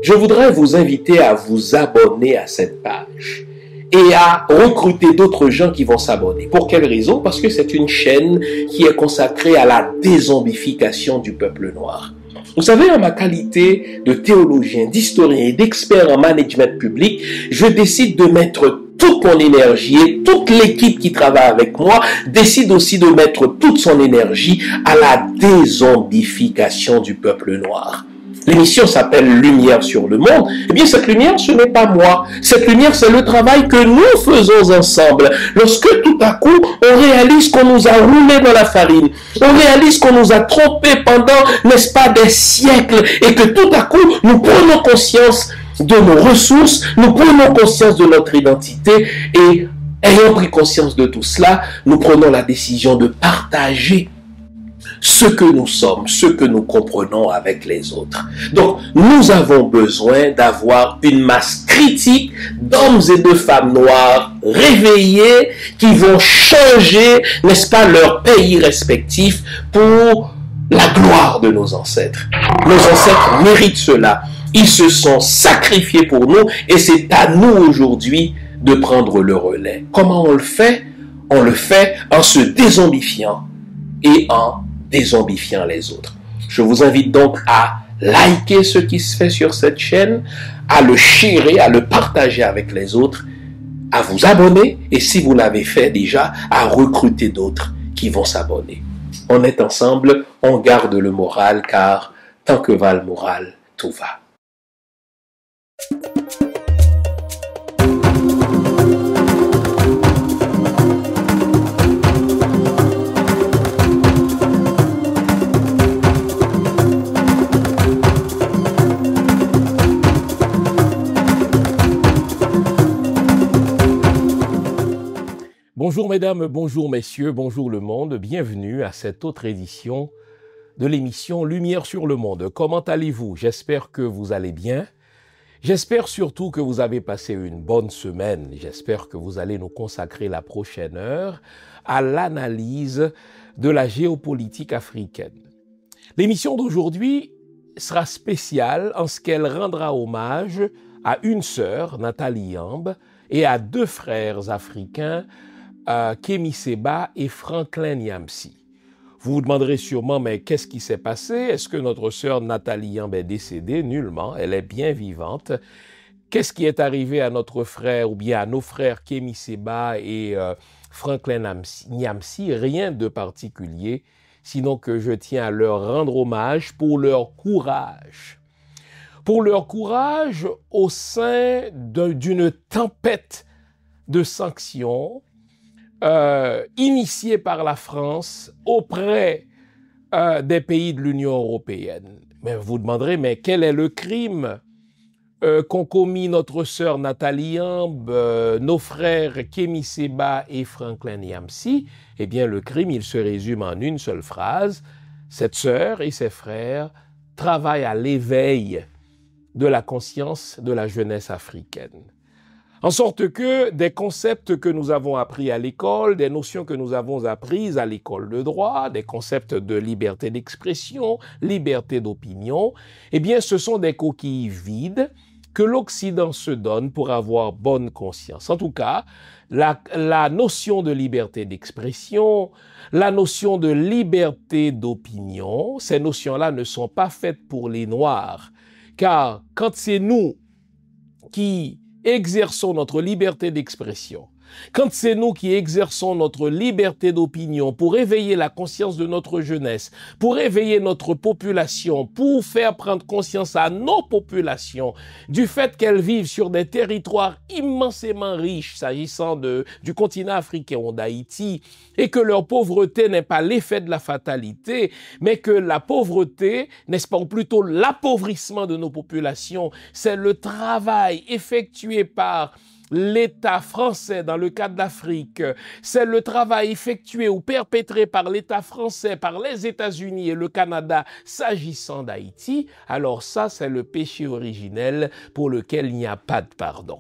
Je voudrais vous inviter à vous abonner à cette page et à recruter d'autres gens qui vont s'abonner. Pour quelle raison? Parce que c'est une chaîne qui est consacrée à la dézombification du peuple noir. Vous savez, en ma qualité de théologien, d'historien et d'expert en management public, je décide de mettre toute mon énergie et toute l'équipe qui travaille avec moi décide aussi de mettre toute son énergie à la dézombification du peuple noir. L'émission s'appelle Lumière sur le monde. Eh bien, cette lumière, ce n'est pas moi. Cette lumière, c'est le travail que nous faisons ensemble. Lorsque tout à coup, on réalise qu'on nous a roulé dans la farine, on réalise qu'on nous a trompés pendant, n'est-ce pas, des siècles, et que tout à coup, nous prenons conscience de nos ressources, nous prenons conscience de notre identité, et ayant pris conscience de tout cela, nous prenons la décision de partager ce que nous sommes, ce que nous comprenons avec les autres. Donc, nous avons besoin d'avoir une masse critique d'hommes et de femmes noirs réveillés qui vont changer, n'est-ce pas, leur pays respectif pour la gloire de nos ancêtres. Nos ancêtres méritent cela. Ils se sont sacrifiés pour nous et c'est à nous aujourd'hui de prendre le relais. Comment on le fait? On le fait en se dézombifiant et en dézombifiant les autres. Je vous invite donc à liker ce qui se fait sur cette chaîne, à le sharer, à le partager avec les autres, à vous abonner et si vous l'avez fait déjà, à recruter d'autres qui vont s'abonner. On est ensemble, on garde le moral car tant que va le moral, tout va. Bonjour mesdames, bonjour messieurs, bonjour le monde, bienvenue à cette autre édition de l'émission Lumière sur le monde. Comment allez-vous? J'espère que vous allez bien. J'espère surtout que vous avez passé une bonne semaine. J'espère que vous allez nous consacrer la prochaine heure à l'analyse de la géopolitique africaine. L'émission d'aujourd'hui sera spéciale en ce qu'elle rendra hommage à une sœur, Nathalie Yambe, et à deux frères africains, Kémy Séba et Franklin Nyamsi. Vous vous demanderez sûrement, mais qu'est-ce qui s'est passé? Est-ce que notre sœur Nathalie Yambe est décédée? Nullement, elle est bien vivante. Qu'est-ce qui est arrivé à notre frère ou bien à nos frères Kémy Séba et Franklin Nyamsi? Rien de particulier, sinon que je tiens à leur rendre hommage pour leur courage. Pour leur courage au sein d'une tempête de sanctions initiée par la France auprès des pays de l'Union européenne. Mais vous vous demanderez, mais quel est le crime qu'ont commis notre sœur Nathalie Yambe, nos frères Kémy Séba et Franklin Nyamsi? Eh bien, le crime, il se résume en une seule phrase. Cette sœur et ses frères travaillent à l'éveil de la conscience de la jeunesse africaine. En sorte que des concepts que nous avons appris à l'école, des notions que nous avons apprises à l'école de droit, des concepts de liberté d'expression, liberté d'opinion, eh bien, ce sont des coquilles vides que l'Occident se donne pour avoir bonne conscience. En tout cas, la notion de liberté d'expression, la notion de liberté d'opinion, ces notions-là ne sont pas faites pour les Noirs. Car quand c'est nous qui exerçons notre liberté d'expression, quand c'est nous qui exerçons notre liberté d'opinion pour éveiller la conscience de notre jeunesse, pour éveiller notre population, pour faire prendre conscience à nos populations du fait qu'elles vivent sur des territoires immensément riches s'agissant du continent africain ou d'Haïti et que leur pauvreté n'est pas l'effet de la fatalité, mais que la pauvreté, n'est-ce pas, ou plutôt l'appauvrissement de nos populations, c'est le travail effectué par l'État français dans le cas de l'Afrique, c'est le travail effectué ou perpétré par l'État français, par les États-Unis et le Canada s'agissant d'Haïti, alors ça, c'est le péché originel pour lequel il n'y a pas de pardon.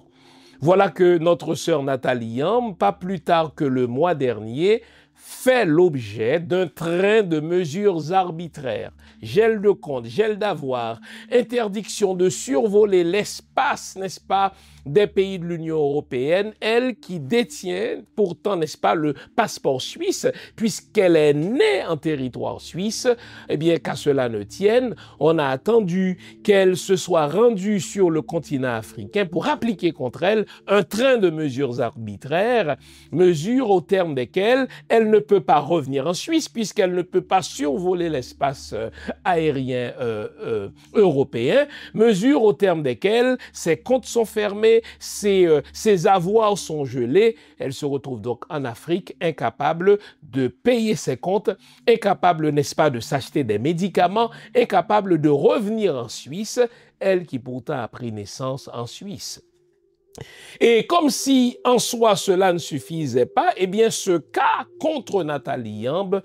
Voilà que notre sœur Nathalie Yamb, pas plus tard que le mois dernier, fait l'objet d'un train de mesures arbitraires. Gel de compte, gel d'avoir, interdiction de survoler l'espace, n'est-ce pas, des pays de l'Union européenne, elle qui détient pourtant, n'est-ce pas, le passeport suisse, puisqu'elle est née en territoire suisse, eh bien, qu'à cela ne tienne, on a attendu qu'elle se soit rendue sur le continent africain pour appliquer contre elle un train de mesures arbitraires, mesures au terme desquelles elle ne peut pas revenir en Suisse puisqu'elle ne peut pas survoler l'espace aérien européen, mesures au terme desquelles ses comptes sont fermés, ses avoirs sont gelés. Elle se retrouve donc en Afrique incapable de payer ses comptes, incapable, n'est-ce pas, de s'acheter des médicaments, incapable de revenir en Suisse, elle qui pourtant a pris naissance en Suisse. Et comme si en soi cela ne suffisait pas, eh bien ce cas contre Nathalie Yamb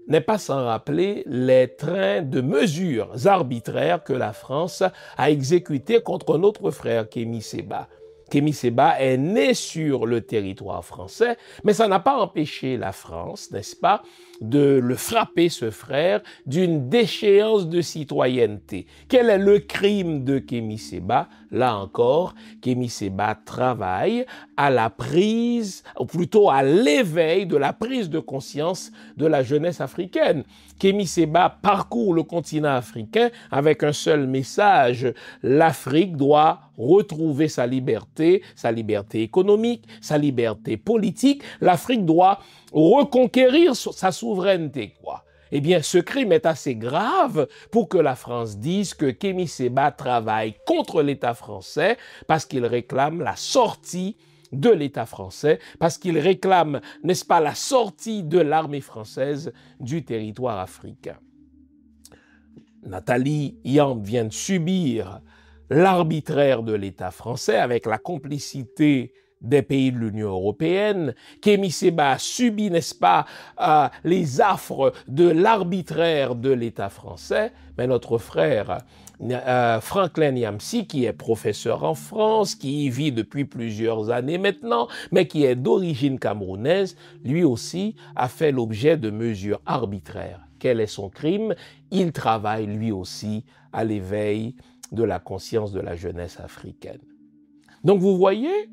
n'est pas sans rappeler les trains de mesures arbitraires que la France a exécutés contre notre frère Kémy Séba. Kémy Séba est né sur le territoire français, mais ça n'a pas empêché la France, n'est-ce pas, de le frapper, ce frère, d'une déchéance de citoyenneté. Quel est le crime de Kémy Séba? Là encore, Kémy Séba travaille à la prise, ou plutôt à l'éveil de la prise de conscience de la jeunesse africaine. Kémy Séba parcourt le continent africain avec un seul message: l'Afrique doit retrouver sa liberté économique, sa liberté politique. L'Afrique doit reconquérir sa souveraineté, quoi. Eh bien, ce crime est assez grave pour que la France dise que Kémy Séba travaille contre l'État français parce qu'il réclame la sortie de l'État français, parce qu'il réclame, n'est-ce pas, la sortie de l'armée française du territoire africain. Nathalie Yamb vient de subir l'arbitraire de l'État français avec la complicité des pays de l'Union européenne. Kémy Séba a subi, n'est-ce pas, les affres de l'arbitraire de l'État français, mais notre frère Franklin Nyamsi, qui est professeur en France, qui y vit depuis plusieurs années maintenant, mais qui est d'origine camerounaise, lui aussi a fait l'objet de mesures arbitraires. Quel est son crime? Il travaille lui aussi à l'éveil de la conscience de la jeunesse africaine. Donc vous voyez,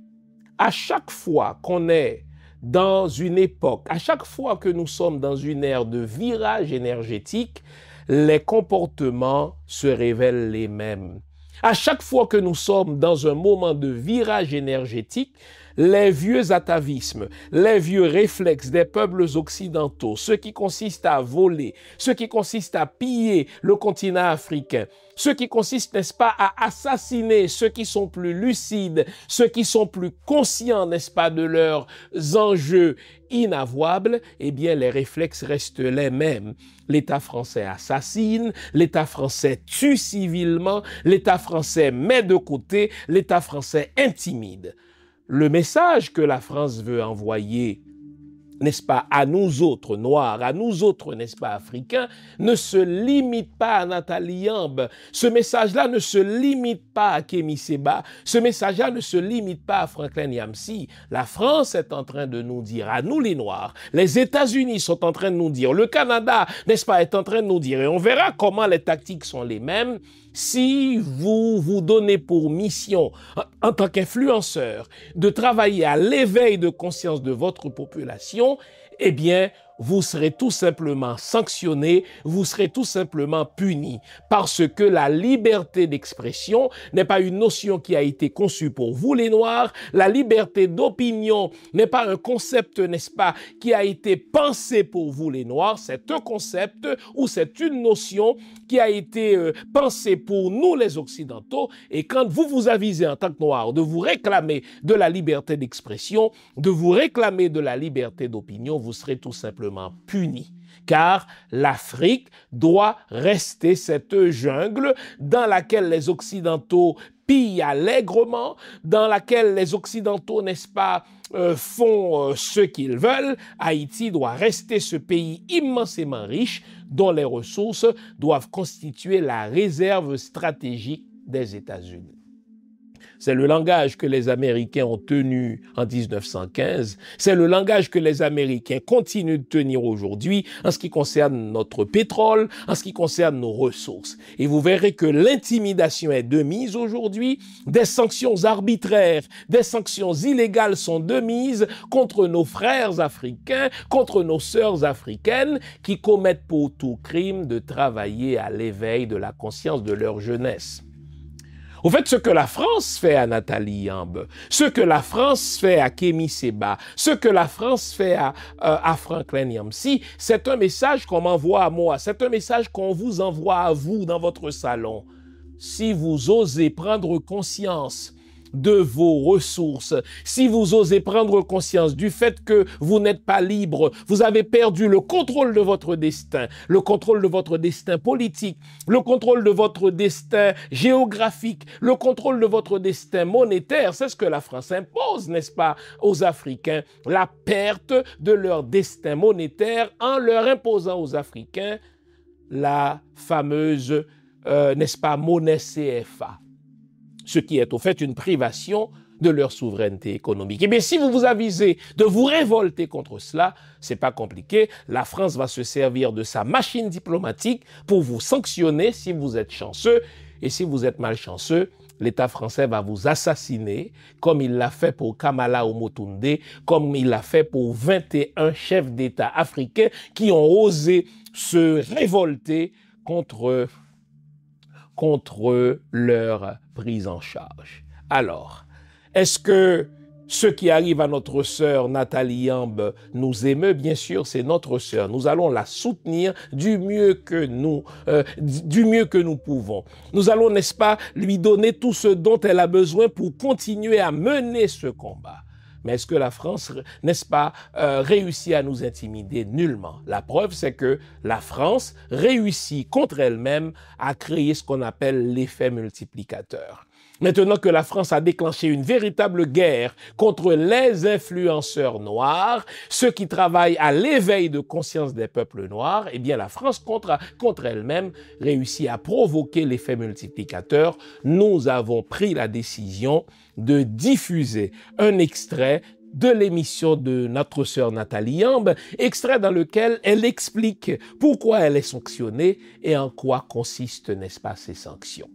à chaque fois qu'on est dans une époque, à chaque fois que nous sommes dans une ère de virage énergétique, les comportements se révèlent les mêmes. À chaque fois que nous sommes dans un moment de virage énergétique, les vieux atavismes, les vieux réflexes des peuples occidentaux, ce qui consiste à voler, ce qui consiste à piller le continent africain, ce qui consiste, n'est-ce pas, à assassiner ceux qui sont plus lucides, ceux qui sont plus conscients, n'est-ce pas, de leurs enjeux inavouables, eh bien, les réflexes restent les mêmes. L'État français assassine, l'État français tue civilement, l'État français met de côté, l'État français intimide. Le message que la France veut envoyer, n'est-ce pas, à nous autres Noirs, à nous autres, n'est-ce pas, Africains, ne se limite pas à Nathalie Yamb. Ce message-là ne se limite pas à Kémy Séba. Ce message-là ne se limite pas à Franklin Nyamsi. La France est en train de nous dire, à nous les Noirs, les États-Unis sont en train de nous dire, le Canada, n'est-ce pas, est en train de nous dire, et on verra comment les tactiques sont les mêmes. Si vous vous donnez pour mission, en tant qu'influenceur, de travailler à l'éveil de conscience de votre population, eh bien, vous serez tout simplement sanctionné, vous serez tout simplement puni, parce que la liberté d'expression n'est pas une notion qui a été conçue pour vous les Noirs, la liberté d'opinion n'est pas un concept, n'est-ce pas, qui a été pensé pour vous les Noirs, c'est un concept ou c'est une notion qui a été pensée pour nous les Occidentaux, et quand vous vous avisez en tant que Noirs de vous réclamer de la liberté d'expression, de vous réclamer de la liberté d'opinion, vous serez tout simplement simplement puni. Car l'Afrique doit rester cette jungle dans laquelle les Occidentaux pillent allègrement, dans laquelle les Occidentaux, n'est-ce pas, font ce qu'ils veulent. Haïti doit rester ce pays immensément riche dont les ressources doivent constituer la réserve stratégique des États-Unis. C'est le langage que les Américains ont tenu en 1915. C'est le langage que les Américains continuent de tenir aujourd'hui en ce qui concerne notre pétrole, en ce qui concerne nos ressources. Et vous verrez que l'intimidation est de mise aujourd'hui. Des sanctions arbitraires, des sanctions illégales sont de mise contre nos frères africains, contre nos sœurs africaines qui commettent pour tout crime de travailler à l'éveil de la conscience de leur jeunesse. Au fait, ce que la France fait à Nathalie Yamb, ce que la France fait à Kémy Séba, ce que la France fait à Franklin Yamsi, c'est un message qu'on m'envoie à moi, c'est un message qu'on vous envoie à vous dans votre salon. Si vous osez prendre conscience de vos ressources, si vous osez prendre conscience du fait que vous n'êtes pas libre, vous avez perdu le contrôle de votre destin, le contrôle de votre destin politique, le contrôle de votre destin géographique, le contrôle de votre destin monétaire, c'est ce que la France impose, n'est-ce pas, aux Africains, la perte de leur destin monétaire en leur imposant aux Africains la fameuse, n'est-ce pas, monnaie CFA. Ce qui est au fait une privation de leur souveraineté économique. Eh bien, si vous vous avisez de vous révolter contre cela, c'est pas compliqué. La France va se servir de sa machine diplomatique pour vous sanctionner si vous êtes chanceux. Et si vous êtes malchanceux, l'État français va vous assassiner, comme il l'a fait pour Kamala Omotunde, comme il l'a fait pour 21 chefs d'État africains qui ont osé se révolter contre leur prise en charge. Alors, est-ce que ce qui arrive à notre sœur Nathalie Yamb nous émeut? Bien sûr, c'est notre sœur. Nous allons la soutenir du mieux que nous pouvons. Nous allons, n'est-ce pas, lui donner tout ce dont elle a besoin pour continuer à mener ce combat. Mais est-ce que la France, n'est-ce pas, réussit à nous intimider? Nullement. La preuve, c'est que la France réussit contre elle-même à créer ce qu'on appelle l'effet multiplicateur. Maintenant que la France a déclenché une véritable guerre contre les influenceurs noirs, ceux qui travaillent à l'éveil de conscience des peuples noirs, eh bien la France contre elle-même réussit à provoquer l'effet multiplicateur. Nous avons pris la décision de diffuser un extrait de l'émission de notre sœur Nathalie Yamb, extrait dans lequel elle explique pourquoi elle est sanctionnée et en quoi consistent, n'est-ce pas, ces sanctions.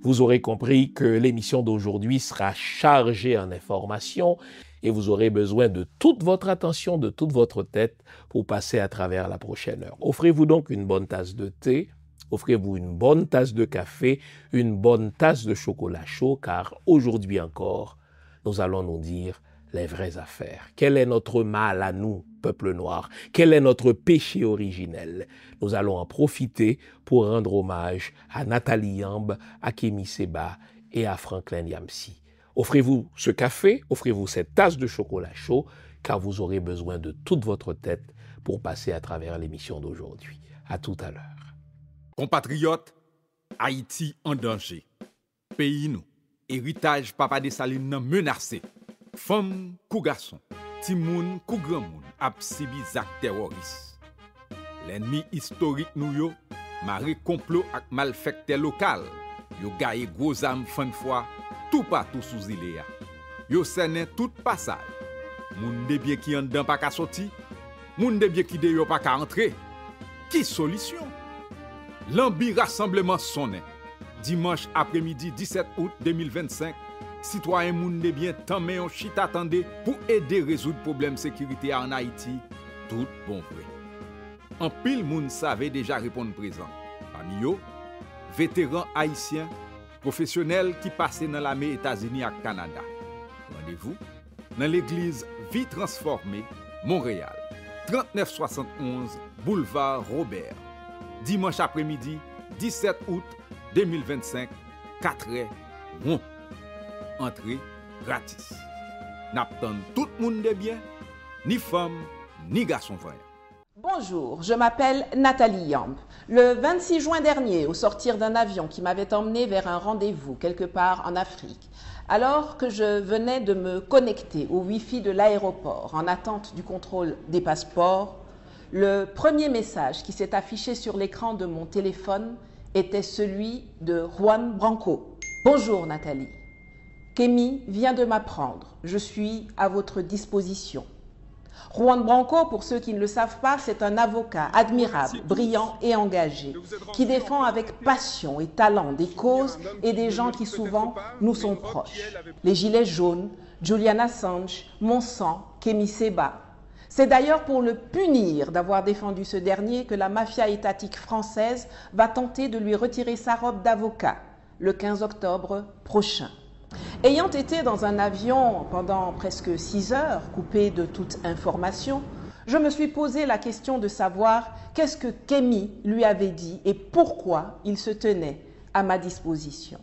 Vous aurez compris que l'émission d'aujourd'hui sera chargée en informations et vous aurez besoin de toute votre attention, de toute votre tête pour passer à travers la prochaine heure. Offrez-vous donc une bonne tasse de thé, offrez-vous une bonne tasse de café, une bonne tasse de chocolat chaud, car aujourd'hui encore, nous allons nous dire les vraies affaires. Quel est notre mal à nous, peuple noir? Quel est notre péché originel? Nous allons en profiter pour rendre hommage à Nathalie Yamb, à Kémy Séba et à Franklin Yamsi. Offrez-vous ce café, offrez-vous cette tasse de chocolat chaud, car vous aurez besoin de toute votre tête pour passer à travers l'émission d'aujourd'hui. À tout à l'heure. Compatriotes, Haïti en danger. Pays nous, héritage Papa Dessalines menacé. Femmes, kou garçon, ti moun, kou grand moun, ap sibi zak terroriste. L'ennemi historique nou yo, mare complot ak malfekte lokal, yo gaye gros âme fan fwa, tout partout sous île ya. Yo senen tout passage. Moun de bien ki an dan pa ka sorti, moun de bien ki de yo pa ka entre. Qui solution? L'ambi rassemblement sonne. Dimanche après-midi 17 août 2025, citoyens moun de bien tant mais on chit attendé pour aider résoudre problème sécurité en Haïti, tout bon vrai. En pile moun savait déjà répondre présent. Parmi yo, vétérans haïtiens, professionnels qui passaient dans l'armée États-Unis et Canada. Rendez-vous dans l'église Vie Transformée, Montréal, 3971 boulevard Robert. Dimanche après-midi, 17 août 2025, 4h, bon. Entrée gratis. N'attend tout le monde de bien, ni femme, ni garçon voyant. Bonjour, je m'appelle Nathalie Yamb. Le 26 juin dernier, au sortir d'un avion qui m'avait emmené vers un rendez-vous quelque part en Afrique, alors que je venais de me connecter au Wi-Fi de l'aéroport en attente du contrôle des passeports, le premier message qui s'est affiché sur l'écran de mon téléphone était celui de Juan Branco. Bonjour Nathalie. Kémy vient de m'apprendre. Je suis à votre disposition. Juan Branco, pour ceux qui ne le savent pas, c'est un avocat admirable, brillant et engagé, qui défend avec passion et talent des causes et des gens qui souvent nous sont proches. Les Gilets jaunes, Julian Assange, mon sang, Kémy Séba. C'est d'ailleurs pour le punir d'avoir défendu ce dernier que la mafia étatique française va tenter de lui retirer sa robe d'avocat le 15 octobre prochain. Ayant été dans un avion pendant presque 6 heures, coupé de toute information, je me suis posé la question de savoir qu'est-ce que Kémy lui avait dit et pourquoi il se tenait à ma disposition.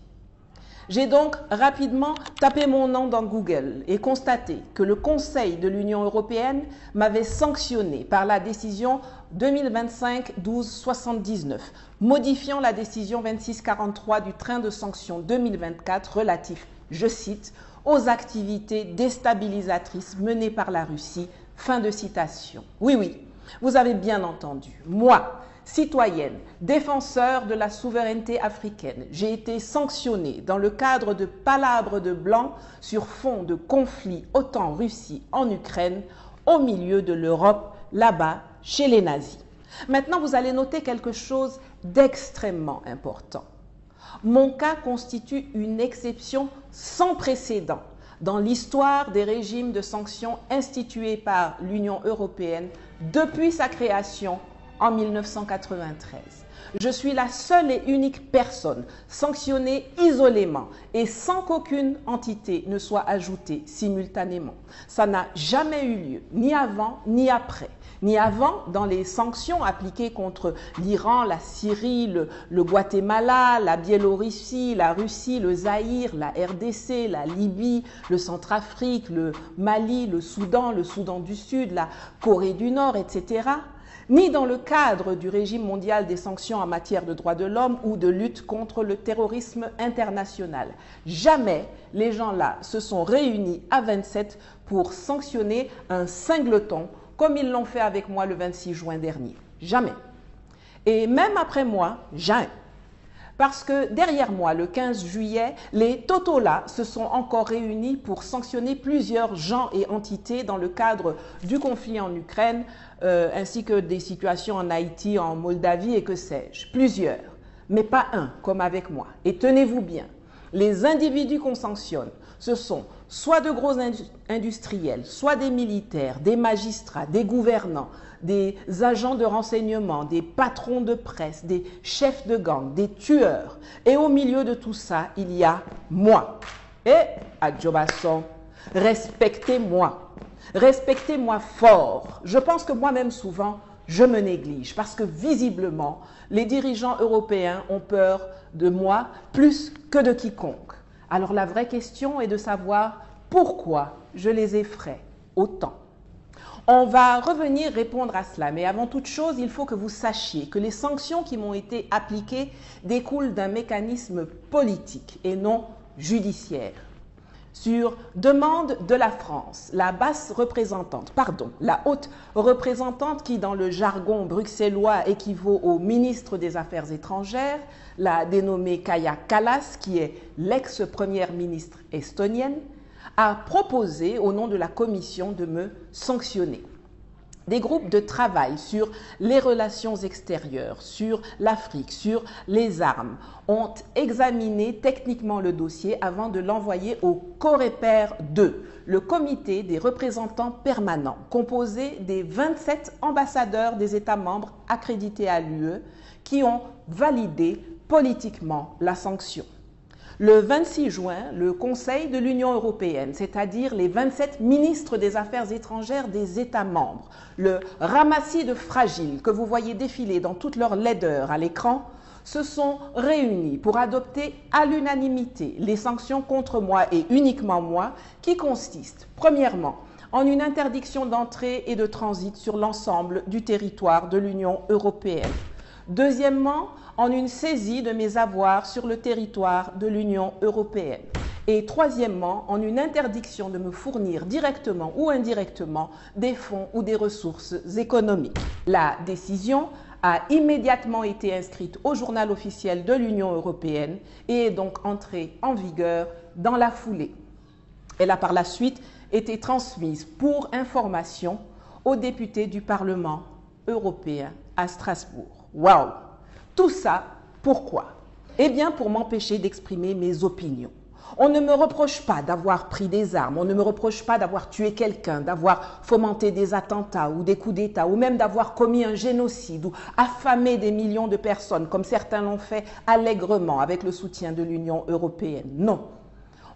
J'ai donc rapidement tapé mon nom dans Google et constaté que le Conseil de l'Union européenne m'avait sanctionné par la décision 2025-1279, modifiant la décision 2643 du train de sanctions 2024 relatif, je cite, aux activités déstabilisatrices menées par la Russie. Fin de citation. Oui, vous avez bien entendu. Moi, citoyenne, défenseur de la souveraineté africaine, j'ai été sanctionnée dans le cadre de palabres de blanc sur fond de conflit OTAN-Russie en Ukraine, au milieu de l'Europe, là-bas, chez les nazis. Maintenant, vous allez noter quelque chose d'extrêmement important. Mon cas constitue une exception sans précédent dans l'histoire des régimes de sanctions institués par l'Union européenne depuis sa création en 1993. Je suis la seule et unique personne sanctionnée isolément et sans qu'aucune entité ne soit ajoutée simultanément. Ça n'a jamais eu lieu, ni avant ni après. Ni avant dans les sanctions appliquées contre l'Iran, la Syrie, le Guatemala, la Biélorussie, la Russie, le Zaïre, la RDC, la Libye, le Centrafrique, le Mali, le Soudan du Sud, la Corée du Nord, etc. Ni dans le cadre du régime mondial des sanctions en matière de droits de l'homme ou de lutte contre le terrorisme international. Jamais les gens-là se sont réunis à 27 pour sanctionner un singleton comme ils l'ont fait avec moi le 26 juin dernier. Jamais. Et même après moi, jamais. Parce que derrière moi, le 15 juillet, les Totolas se sont encore réunis pour sanctionner plusieurs gens et entités dans le cadre du conflit en Ukraine, ainsi que des situations en Haïti, en Moldavie et que sais-je. Plusieurs, mais pas un, comme avec moi. Et tenez-vous bien, les individus qu'on sanctionne, ce sont soit de gros industriels, soit des militaires, des magistrats, des gouvernants, des agents de renseignement, des patrons de presse, des chefs de gang, des tueurs. Et au milieu de tout ça, il y a moi. Et, Adjobasson, respectez-moi. Respectez-moi fort. Je pense que moi-même, souvent, je me néglige parce que visiblement, les dirigeants européens ont peur de moi plus que de quiconque. Alors la vraie question est de savoir pourquoi je les effraie autant. On va revenir répondre à cela, mais avant toute chose, il faut que vous sachiez que les sanctions qui m'ont été appliquées découlent d'un mécanisme politique et non judiciaire. Sur demande de la France, la haute représentante qui, dans le jargon bruxellois, équivaut au ministre des Affaires étrangères, la dénommée Kaja Kallas, qui est l'ex-première ministre estonienne, a proposé, au nom de la Commission, de me sanctionner. Des groupes de travail sur les relations extérieures, sur l'Afrique, sur les armes, ont examiné techniquement le dossier avant de l'envoyer au COREPER 2, le comité des représentants permanents, composé des 27 ambassadeurs des États membres accrédités à l'UE, qui ont validé politiquement la sanction. Le 26 juin, le Conseil de l'Union européenne, c'est-à-dire les 27 ministres des Affaires étrangères des États membres, le ramassis de fragiles que vous voyez défiler dans toute leur laideur à l'écran, se sont réunis pour adopter à l'unanimité les sanctions contre moi et uniquement moi, qui consistent, premièrement, en une interdiction d'entrée et de transit sur l'ensemble du territoire de l'Union européenne. Deuxièmement, en une saisie de mes avoirs sur le territoire de l'Union européenne. Et troisièmement, en une interdiction de me fournir directement ou indirectement des fonds ou des ressources économiques. La décision a immédiatement été inscrite au journal officiel de l'Union européenne et est donc entrée en vigueur dans la foulée. Elle a par la suite été transmise pour information aux députés du Parlement européen à Strasbourg. Waouh! Tout ça, pourquoi? Eh bien, pour m'empêcher d'exprimer mes opinions. On ne me reproche pas d'avoir pris des armes, on ne me reproche pas d'avoir tué quelqu'un, d'avoir fomenté des attentats ou des coups d'État, ou même d'avoir commis un génocide ou affamé des millions de personnes, comme certains l'ont fait allègrement avec le soutien de l'Union européenne. Non.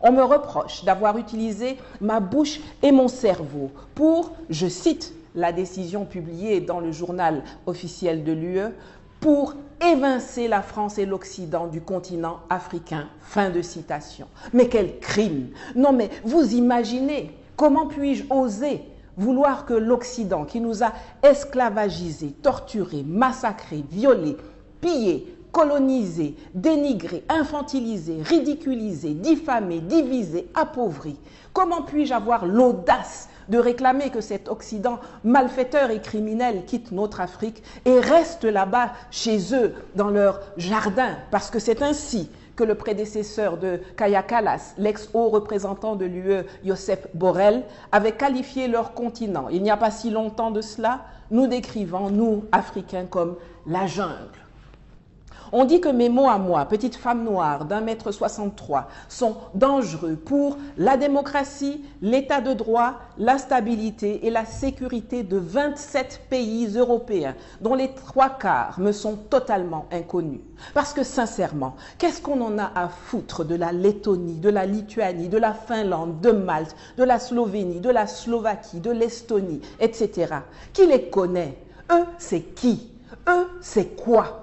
On me reproche d'avoir utilisé ma bouche et mon cerveau pour, je cite la décision publiée dans le journal officiel de l'UE, pour évincer la France et l'Occident du continent africain. Fin de citation. Mais quel crime! Non mais vous imaginez, comment puis-je oser vouloir que l'Occident, qui nous a esclavagisés, torturés, massacrés, violés, pillés, colonisés, dénigrés, infantilisés, ridiculisés, diffamés, divisés, appauvris, comment puis-je avoir l'audace de réclamer que cet Occident malfaiteur et criminel quitte notre Afrique et reste là-bas chez eux, dans leur jardin, parce que c'est ainsi que le prédécesseur de Kaja Kallas, l'ex-haut représentant de l'UE, Josep Borrell, avait qualifié leur continent, il n'y a pas si longtemps de cela, nous décrivant, nous, Africains, comme la jungle. On dit que mes mots à moi, petite femme noire d'1,63 m, sont dangereux pour la démocratie, l'état de droit, la stabilité et la sécurité de 27 pays européens, dont les 3/4 me sont totalement inconnus. Parce que sincèrement, qu'est-ce qu'on en a à foutre de la Lettonie, de la Lituanie, de la Finlande, de Malte, de la Slovénie, de la Slovaquie, de l'Estonie, etc. Qui les connaît? Eux, c'est qui? Eux, c'est quoi?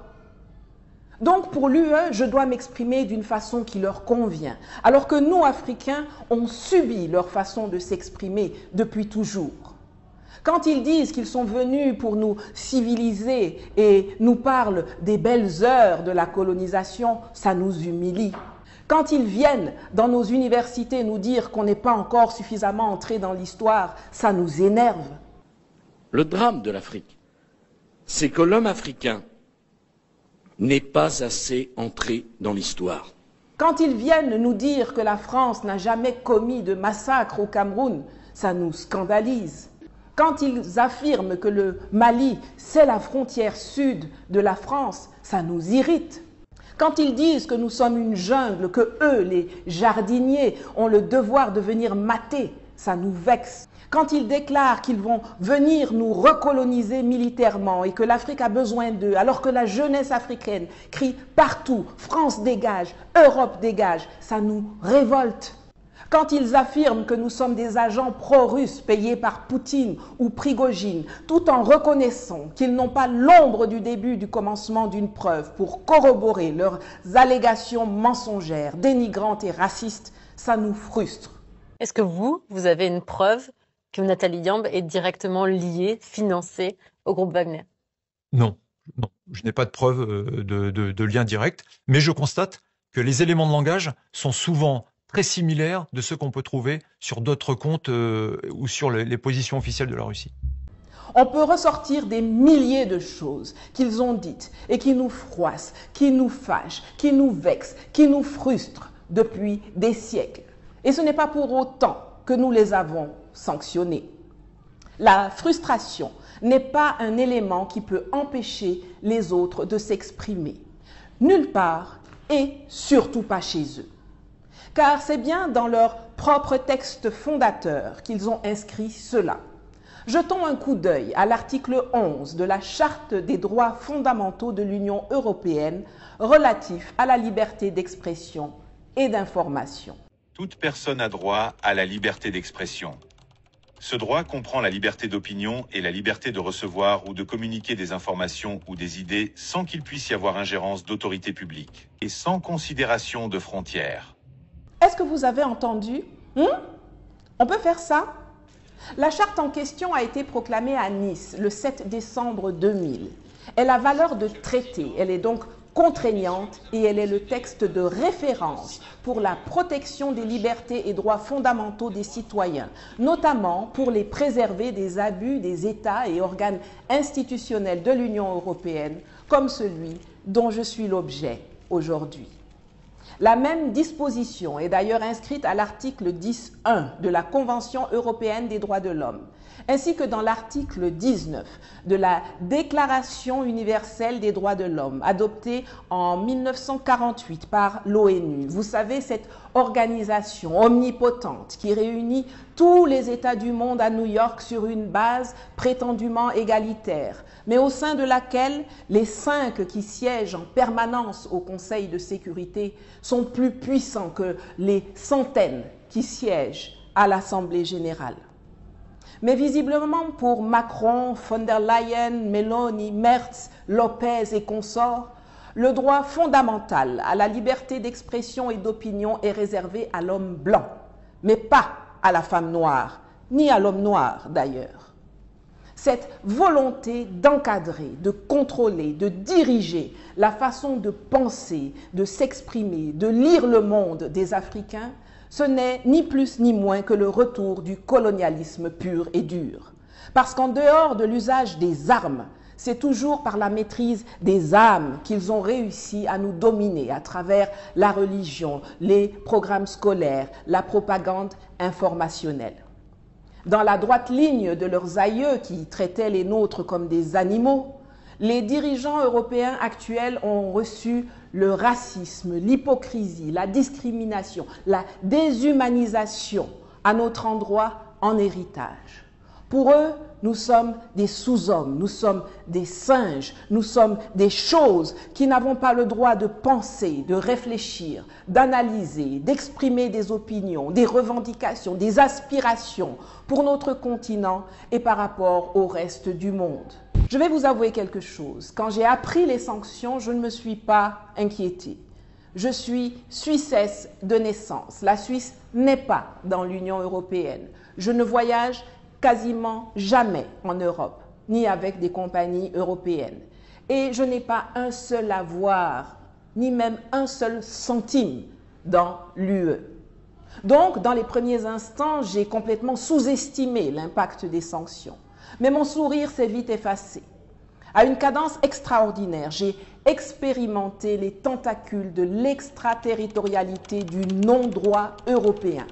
Donc pour l'UE, je dois m'exprimer d'une façon qui leur convient, alors que nous, Africains, on subit leur façon de s'exprimer depuis toujours. Quand ils disent qu'ils sont venus pour nous civiliser et nous parlent des belles heures de la colonisation, ça nous humilie. Quand ils viennent dans nos universités nous dire qu'on n'est pas encore suffisamment entré dans l'histoire, ça nous énerve. Le drame de l'Afrique, c'est que l'homme africain n'est pas assez entré dans l'histoire. Quand ils viennent nous dire que la France n'a jamais commis de massacre au Cameroun, ça nous scandalise. Quand ils affirment que le Mali, c'est la frontière sud de la France, ça nous irrite. Quand ils disent que nous sommes une jungle, que eux, les jardiniers, ont le devoir de venir mater, ça nous vexe. Quand ils déclarent qu'ils vont venir nous recoloniser militairement et que l'Afrique a besoin d'eux, alors que la jeunesse africaine crie partout « France dégage, Europe dégage », ça nous révolte. Quand ils affirment que nous sommes des agents pro-russes payés par Poutine ou Prigojine, tout en reconnaissant qu'ils n'ont pas l'ombre du début du commencement d'une preuve pour corroborer leurs allégations mensongères, dénigrantes et racistes, ça nous frustre. Est-ce que vous avez une preuve que Nathalie Yamb est directement liée, financée au groupe Wagner? Non, je n'ai pas de preuve de lien direct, mais je constate que les éléments de langage sont souvent très similaires de ceux qu'on peut trouver sur d'autres comptes ou sur les positions officielles de la Russie. On peut ressortir des milliers de choses qu'ils ont dites et qui nous froissent, qui nous fâchent, qui nous vexent, qui nous frustrent depuis des siècles. Et ce n'est pas pour autant que nous les avons sanctionnés. La frustration n'est pas un élément qui peut empêcher les autres de s'exprimer. Nulle part et surtout pas chez eux. Car c'est bien dans leur propre texte fondateur qu'ils ont inscrit cela. Jetons un coup d'œil à l'article 11 de la Charte des droits fondamentaux de l'Union européenne relatif à la liberté d'expression et d'information. Toute personne a droit à la liberté d'expression. Ce droit comprend la liberté d'opinion et la liberté de recevoir ou de communiquer des informations ou des idées sans qu'il puisse y avoir ingérence d'autorité publique et sans considération de frontières. Est-ce que vous avez entendu? On peut faire ça? La charte en question a été proclamée à Nice le 7 décembre 2000. Elle a valeur de traité, elle est donc contraignante et elle est le texte de référence pour la protection des libertés et droits fondamentaux des citoyens, notamment pour les préserver des abus des États et organes institutionnels de l'Union européenne, comme celui dont je suis l'objet aujourd'hui. La même disposition est d'ailleurs inscrite à l'article 10.1 de la Convention européenne des droits de l'homme, ainsi que dans l'article 19 de la Déclaration universelle des droits de l'homme, adoptée en 1948 par l'ONU. Vous savez, cette organisation omnipotente qui réunit tous les États du monde à New York sur une base prétendument égalitaire, mais au sein de laquelle les 5 qui siègent en permanence au Conseil de sécurité sont plus puissants que les centaines qui siègent à l'Assemblée générale. Mais visiblement pour Macron, von der Leyen, Meloni, Merz, Lopez et consorts, le droit fondamental à la liberté d'expression et d'opinion est réservé à l'homme blanc, mais pas à la femme noire, ni à l'homme noir d'ailleurs. Cette volonté d'encadrer, de contrôler, de diriger la façon de penser, de s'exprimer, de lire le monde des Africains, ce n'est ni plus ni moins que le retour du colonialisme pur et dur. Parce qu'en dehors de l'usage des armes, c'est toujours par la maîtrise des âmes qu'ils ont réussi à nous dominer à travers la religion, les programmes scolaires, la propagande informationnelle. Dans la droite ligne de leurs aïeux qui traitaient les nôtres comme des animaux, les dirigeants européens actuels ont reçu le racisme, l'hypocrisie, la discrimination, la déshumanisation à notre endroit en héritage. Pour eux, nous sommes des sous-hommes, nous sommes des singes, nous sommes des choses qui n'avons pas le droit de penser, de réfléchir, d'analyser, d'exprimer des opinions, des revendications, des aspirations pour notre continent et par rapport au reste du monde. Je vais vous avouer quelque chose. Quand j'ai appris les sanctions, je ne me suis pas inquiétée. Je suis suissesse de naissance. La Suisse n'est pas dans l'Union européenne. Je ne voyage quasiment jamais en Europe, ni avec des compagnies européennes. Et je n'ai pas un seul avoir, ni même un seul centime dans l'UE. Donc, dans les premiers instants, j'ai complètement sous-estimé l'impact des sanctions. Mais mon sourire s'est vite effacé. À une cadence extraordinaire, j'ai expérimenté les tentacules de l'extraterritorialité du non-droit européen.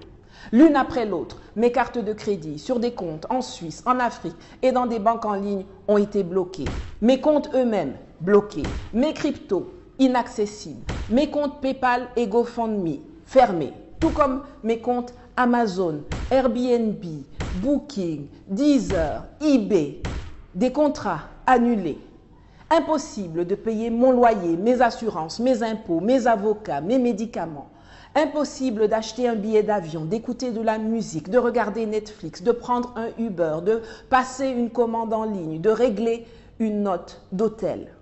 L'une après l'autre, mes cartes de crédit sur des comptes en Suisse, en Afrique et dans des banques en ligne ont été bloquées. Mes comptes eux-mêmes bloqués. Mes cryptos inaccessibles. Mes comptes PayPal et GoFundMe fermés. Tout comme mes comptes Amazon, Airbnb, Booking, Deezer, eBay. Des contrats annulés. Impossible de payer mon loyer, mes assurances, mes impôts, mes avocats, mes médicaments. Impossible d'acheter un billet d'avion, d'écouter de la musique, de regarder Netflix, de prendre un Uber, de passer une commande en ligne, de régler une note d'hôtel.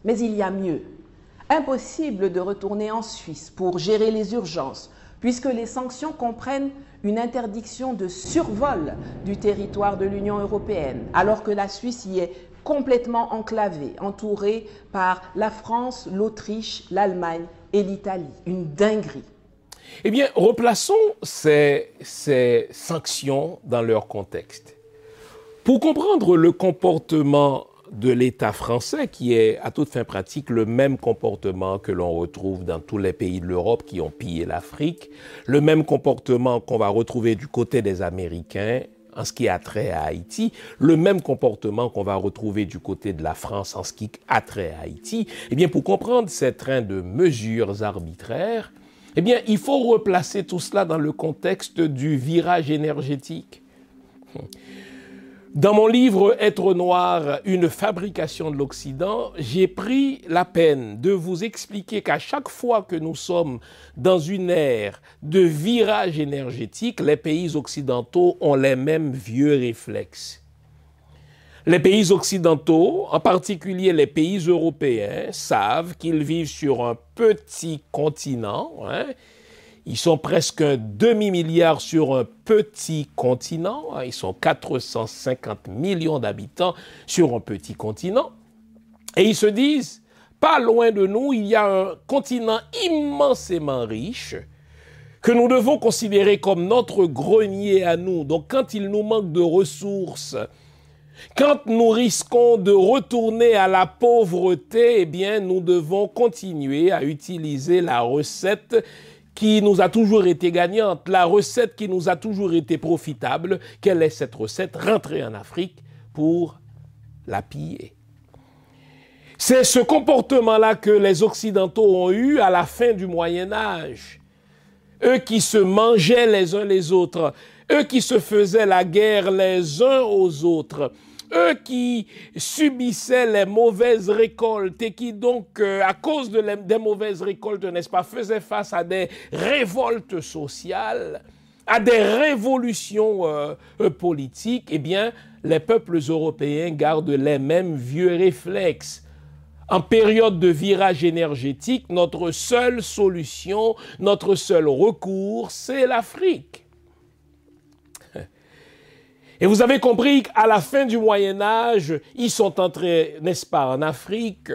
Mais il y a mieux. Impossible de retourner en Suisse pour gérer les urgences, puisque les sanctions comprennent une interdiction de survol du territoire de l'Union européenne, alors que la Suisse y est complètement enclavée, entourée par la France, l'Autriche, l'Allemagne et l'Italie. Une dinguerie. Eh bien, replaçons ces sanctions dans leur contexte. Pour comprendre le comportement de l'État français, qui est à toute fin pratique le même comportement que l'on retrouve dans tous les pays de l'Europe qui ont pillé l'Afrique, le même comportement qu'on va retrouver du côté des Américains en ce qui a trait à Haïti, le même comportement qu'on va retrouver du côté de la France en ce qui a trait à Haïti, eh bien, pour comprendre ces trains de mesures arbitraires, eh bien, il faut replacer tout cela dans le contexte du virage énergétique. Dans mon livre « Être noir, une fabrication de l'Occident », j'ai pris la peine de vous expliquer qu'à chaque fois que nous sommes dans une ère de virage énergétique, les pays occidentaux ont les mêmes vieux réflexes. Les pays occidentaux, en particulier les pays européens, savent qu'ils vivent sur un petit continent, Ils sont presque un demi-milliard sur un petit continent. Ils sont 450 millions d'habitants sur un petit continent. Et ils se disent, pas loin de nous, il y a un continent immensément riche que nous devons considérer comme notre grenier à nous. Donc quand il nous manque de ressources, quand nous risquons de retourner à la pauvreté, eh bien, nous devons continuer à utiliser la recette qui nous a toujours été gagnante, la recette qui nous a toujours été profitable. Quelle est cette recette? Rentrer en Afrique pour la piller. C'est ce comportement-là que les Occidentaux ont eu à la fin du Moyen-Âge. Eux qui se mangeaient les uns les autres, eux qui se faisaient la guerre les uns aux autres, eux qui subissaient les mauvaises récoltes et qui donc, à cause des mauvaises récoltes, n'est-ce pas, faisaient face à des révoltes sociales, à des révolutions politiques, eh bien, les peuples européens gardent les mêmes vieux réflexes. En période de virage énergétique, notre seule solution, notre seul recours, c'est l'Afrique. Et vous avez compris qu'à la fin du Moyen-Âge, ils sont entrés, n'est-ce pas, en Afrique.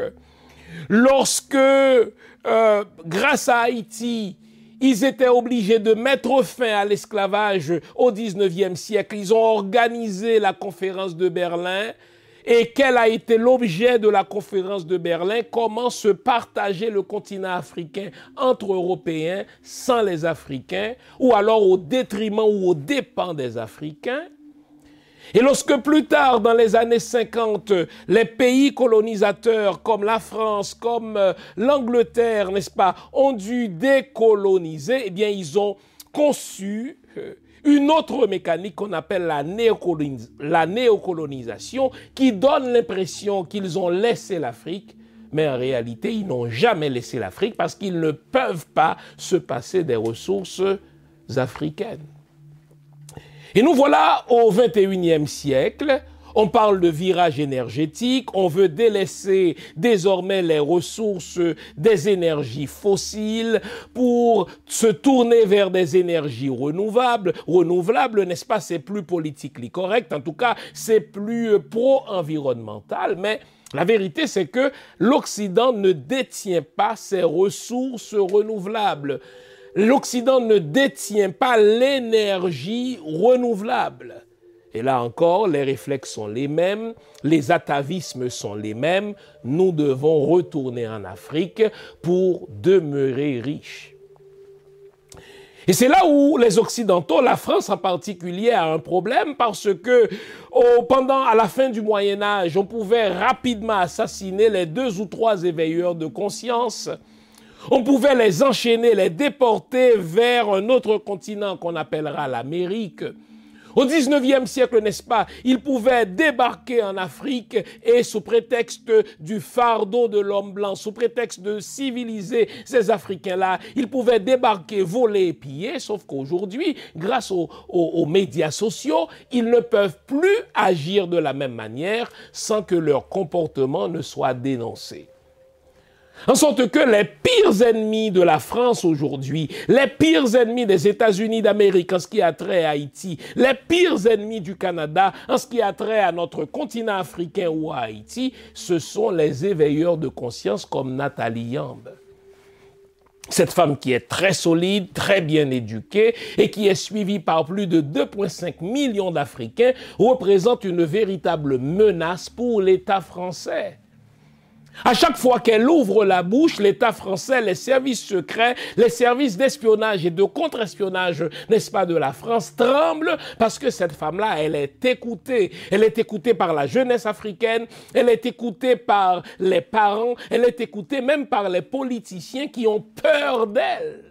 Lorsque, grâce à Haïti, ils étaient obligés de mettre fin à l'esclavage au XIXe siècle, ils ont organisé la conférence de Berlin. Et quel a été l'objet de la conférence de Berlin? Comment se partager le continent africain entre Européens sans les Africains, ou alors au détriment ou aux dépens des Africains? Et lorsque plus tard, dans les années 50, les pays colonisateurs comme la France, comme l'Angleterre, n'est-ce pas, ont dû décoloniser, eh bien, ils ont conçu une autre mécanique qu'on appelle la néocolonisation, qui donne l'impression qu'ils ont laissé l'Afrique, mais en réalité, ils n'ont jamais laissé l'Afrique parce qu'ils ne peuvent pas se passer des ressources africaines. Et nous voilà au XXIe siècle. On parle de virage énergétique, on veut délaisser désormais les ressources des énergies fossiles pour se tourner vers des énergies renouvelables, n'est-ce pas? C'est plus politiquement correct, en tout cas, c'est plus pro-environnemental, mais la vérité, c'est que l'Occident ne détient pas ces ressources renouvelables. L'Occident ne détient pas l'énergie renouvelable. Et là encore, les réflexes sont les mêmes, les atavismes sont les mêmes. Nous devons retourner en Afrique pour demeurer riches. Et c'est là où les Occidentaux, la France en particulier, a un problème parce que à la fin du Moyen-Âge, on pouvait rapidement assassiner les 2 ou 3 éveilleurs de conscience. On pouvait les enchaîner, les déporter vers un autre continent qu'on appellera l'Amérique. Au XIXe siècle, n'est-ce pas, ils pouvaient débarquer en Afrique et sous prétexte du fardeau de l'homme blanc, sous prétexte de civiliser ces Africains-là, ils pouvaient débarquer, voler et piller, sauf qu'aujourd'hui, grâce aux médias sociaux, ils ne peuvent plus agir de la même manière sans que leur comportement ne soit dénoncé. En sorte que les pires ennemis de la France aujourd'hui, les pires ennemis des États-Unis d'Amérique en ce qui a trait à Haïti, les pires ennemis du Canada en ce qui a trait à notre continent africain ou à Haïti, ce sont les éveilleurs de conscience comme Nathalie Yambe. Cette femme qui est très solide, très bien éduquée et qui est suivie par plus de 2,5 millions d'Africains représente une véritable menace pour l'État français. À chaque fois qu'elle ouvre la bouche, l'État français, les services secrets, les services d'espionnage et de contre-espionnage, n'est-ce pas, de la France, tremblent parce que cette femme-là, elle est écoutée. Elle est écoutée par la jeunesse africaine, elle est écoutée par les parents, elle est écoutée même par les politiciens qui ont peur d'elle.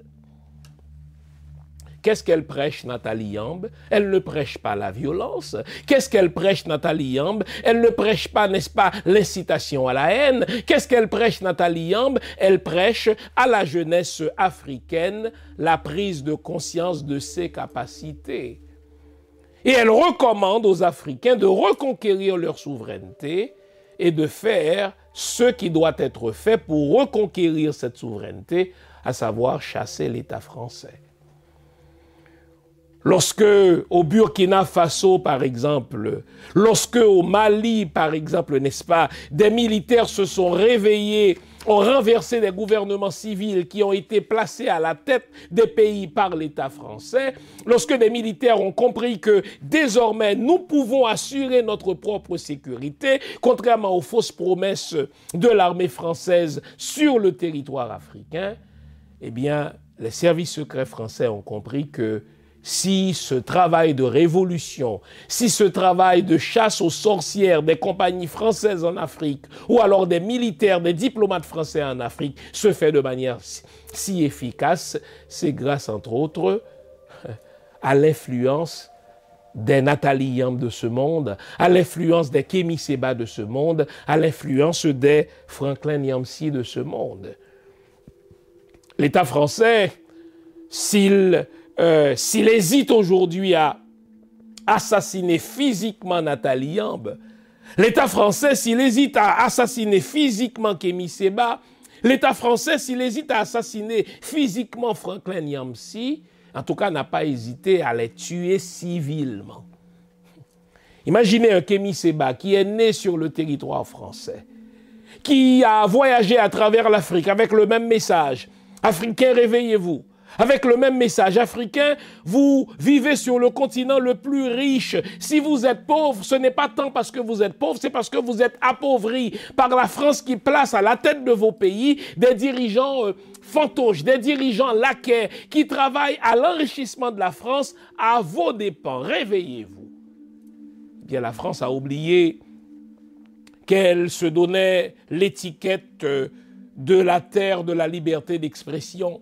Qu'est-ce qu'elle prêche, Nathalie Yambe? Elle ne prêche pas la violence. Qu'est-ce qu'elle prêche, Nathalie Yambe? Elle ne prêche pas, n'est-ce pas, l'incitation à la haine. Qu'est-ce qu'elle prêche, Nathalie Yambe? Elle prêche à la jeunesse africaine la prise de conscience de ses capacités. Et elle recommande aux Africains de reconquérir leur souveraineté et de faire ce qui doit être fait pour reconquérir cette souveraineté, à savoir chasser l'État français. lorsque au Burkina Faso, par exemple, lorsque au Mali, par exemple, n'est-ce pas, des militaires se sont réveillés, ont renversé des gouvernements civils qui ont été placés à la tête des pays par l'État français, lorsque des militaires ont compris que désormais nous pouvons assurer notre propre sécurité, contrairement aux fausses promesses de l'armée française sur le territoire africain, eh bien, les services secrets français ont compris que si ce travail de révolution, si ce travail de chasse aux sorcières des compagnies françaises en Afrique, ou alors des militaires, des diplomates français en Afrique, se fait de manière si efficace, c'est grâce, entre autres, à l'influence des Nathalie Yamb de ce monde, à l'influence des Kémi Séba de ce monde, à l'influence des Franklin Nyamsi de ce monde. L'État français, s'il hésite aujourd'hui à assassiner physiquement Nathalie Yamb, l'État français, s'il hésite à assassiner physiquement Kémi Séba, l'État français, s'il hésite à assassiner physiquement Franklin Nyamsi, en tout cas, n'a pas hésité à les tuer civilement. Imaginez un Kémi Séba qui est né sur le territoire français, qui a voyagé à travers l'Afrique avec le même message. Africains, réveillez-vous. Avec le même message africain, vous vivez sur le continent le plus riche. Si vous êtes pauvre, ce n'est pas tant parce que vous êtes pauvre, c'est parce que vous êtes appauvri par la France qui place à la tête de vos pays des dirigeants fantoches, des dirigeants laquais qui travaillent à l'enrichissement de la France à vos dépens. Réveillez-vous. Eh bien, la France a oublié qu'elle se donnait l'étiquette de la terre de la liberté d'expression.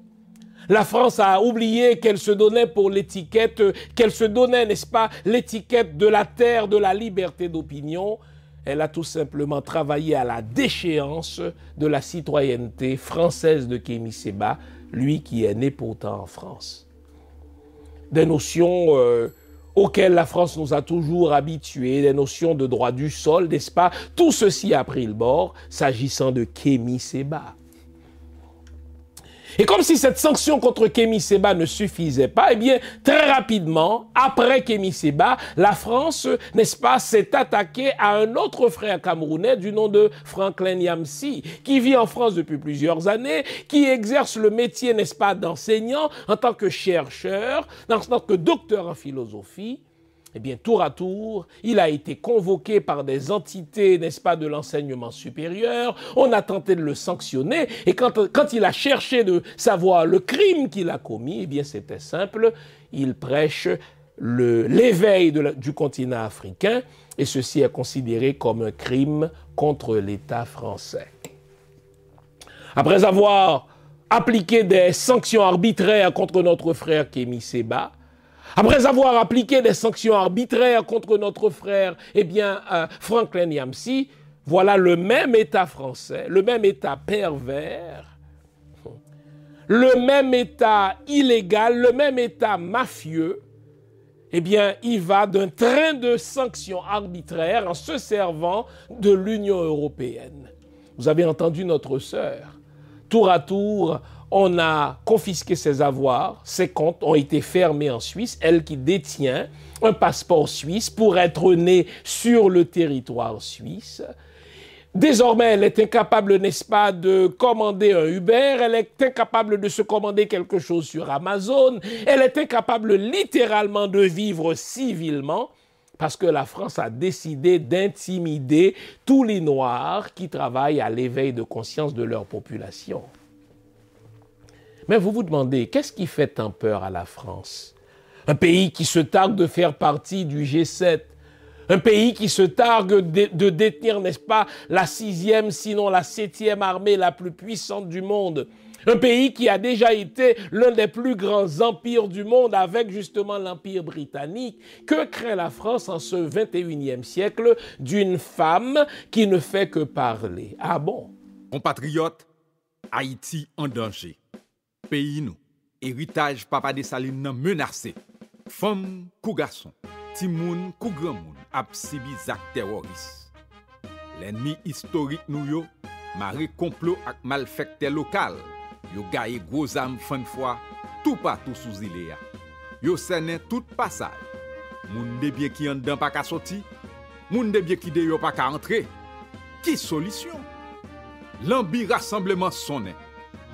La France a oublié qu'elle se donnait pour l'étiquette, qu'elle se donnait, n'est-ce pas, l'étiquette de la terre de la liberté d'opinion. Elle a tout simplement travaillé à la déchéance de la citoyenneté française de Kémi Séba, lui qui est né pourtant en France. Des notions auxquelles la France nous a toujours habitués, des notions de droit du sol, n'est-ce pas? Tout ceci a pris le bord s'agissant de Kémi Séba. Et comme si cette sanction contre Kémi Séba ne suffisait pas, eh bien, très rapidement, après Kémi Séba, la France, n'est-ce pas, s'est attaquée à un autre frère camerounais du nom de Franklin Nyamsi, qui vit en France depuis plusieurs années, qui exerce le métier, n'est-ce pas, d'enseignant en tant que chercheur, en tant que docteur en philosophie. Eh bien, tour à tour, il a été convoqué par des entités, n'est-ce pas, de l'enseignement supérieur. On a tenté de le sanctionner. Et quand il a cherché de savoir le crime qu'il a commis, eh bien, c'était simple. Il prêche l'éveil du continent africain. Et ceci est considéré comme un crime contre l'État français. Après avoir appliqué des sanctions arbitraires contre notre frère Kémi Séba, après avoir appliqué des sanctions arbitraires contre notre frère, eh bien, Franklin Nyamsi, voilà le même État français, le même État pervers, le même État illégal, le même État mafieux, eh bien, il va d'un train de sanctions arbitraires en se servant de l'Union européenne. Vous avez entendu notre sœur. Tour à tour, on a confisqué ses avoirs, ses comptes ont été fermés en Suisse, elle qui détient un passeport suisse pour être née sur le territoire suisse. Désormais, elle est incapable, n'est-ce pas, de commander un Uber, elle est incapable de se commander quelque chose sur Amazon, elle est incapable littéralement de vivre civilement parce que la France a décidé d'intimider tous les Noirs qui travaillent à l'éveil de conscience de leur population. Mais vous vous demandez, qu'est-ce qui fait tant peur à la France? Un pays qui se targue de faire partie du G7, un pays qui se targue de détenir, n'est-ce pas, la 6e, sinon la 7e armée la plus puissante du monde. Un pays qui a déjà été l'un des plus grands empires du monde avec justement l'Empire britannique. Que craint la France en ce 21e siècle d'une femme qui ne fait que parler? Ah bon? Compatriotes, Haïti en danger. Pays nous, héritage Papa Dessalines nan menacé. Femme, kou garçon, ti moun, kou grand moun, ap sibi zak terroriste. L'ennemi historique nou yo, maré complot ak malfecté local, yo gaye gros âme fan fois, tout partout sous île ya. yo senen tout passage. Moun de bien qui en dedans pas ka sorti, moun de bien qui de yo pas ka entrer. Qui solution? L'ambi rassemblement sonne.